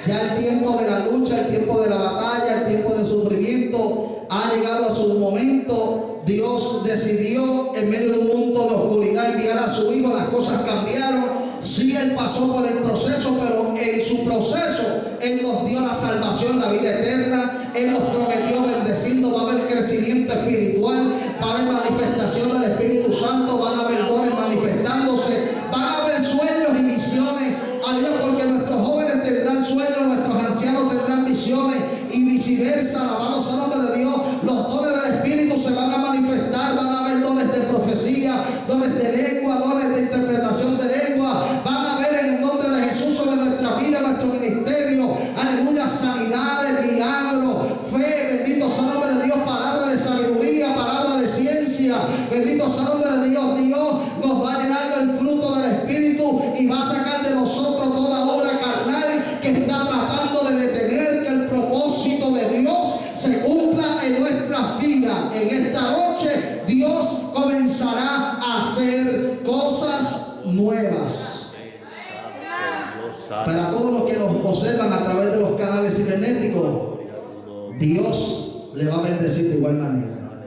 Ya el tiempo de la lucha, el tiempo de la batalla, el tiempo del sufrimiento ha llegado a su momento. Dios decidió en medio de un mundo de oscuridad enviar a su hijo. Las cosas cambiaron. Sí, Él pasó por el proceso, pero en su proceso Él nos dio la salvación, la vida eterna. Él nos prometió bendecirnos. Va a haber crecimiento espiritual, va a haber manifestación del Espíritu Santo, van a haber dones manifestándose, van a haber sueños y visiones. Aleluya, porque nuestros jóvenes tendrán sueños, nuestros ancianos tendrán visiones y viceversa. Alabado sea el nombre de Dios. Los dones del Espíritu se van a manifestar, van a haber dones de profecía, dones de lengua, dones de interpretación de lengua. Van a ver en el nombre de Jesús sobre nuestra vida, nuestro ministerio. Aleluya, sanidades, milagros, fe. Bendito sea el nombre de Dios. Palabra de sabiduría, palabra de ciencia. Bendito sea el nombre de Dios. Dios nos va a llenar del fruto del Espíritu y va a sacar de nosotros toda obra carnal que está tratando de detener que el propósito de Dios se cumpla en nuestras vidas. En esta noche Dios comenzará a hacer cosas nuevas. Para todos los que nos observan a través de los canales cibernéticos, Dios le va a bendecir de igual manera.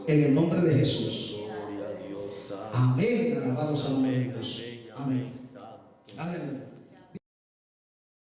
En el nombre de Jesús. Amén. Alabado sea el nombre de Dios. Amén. Aleluya.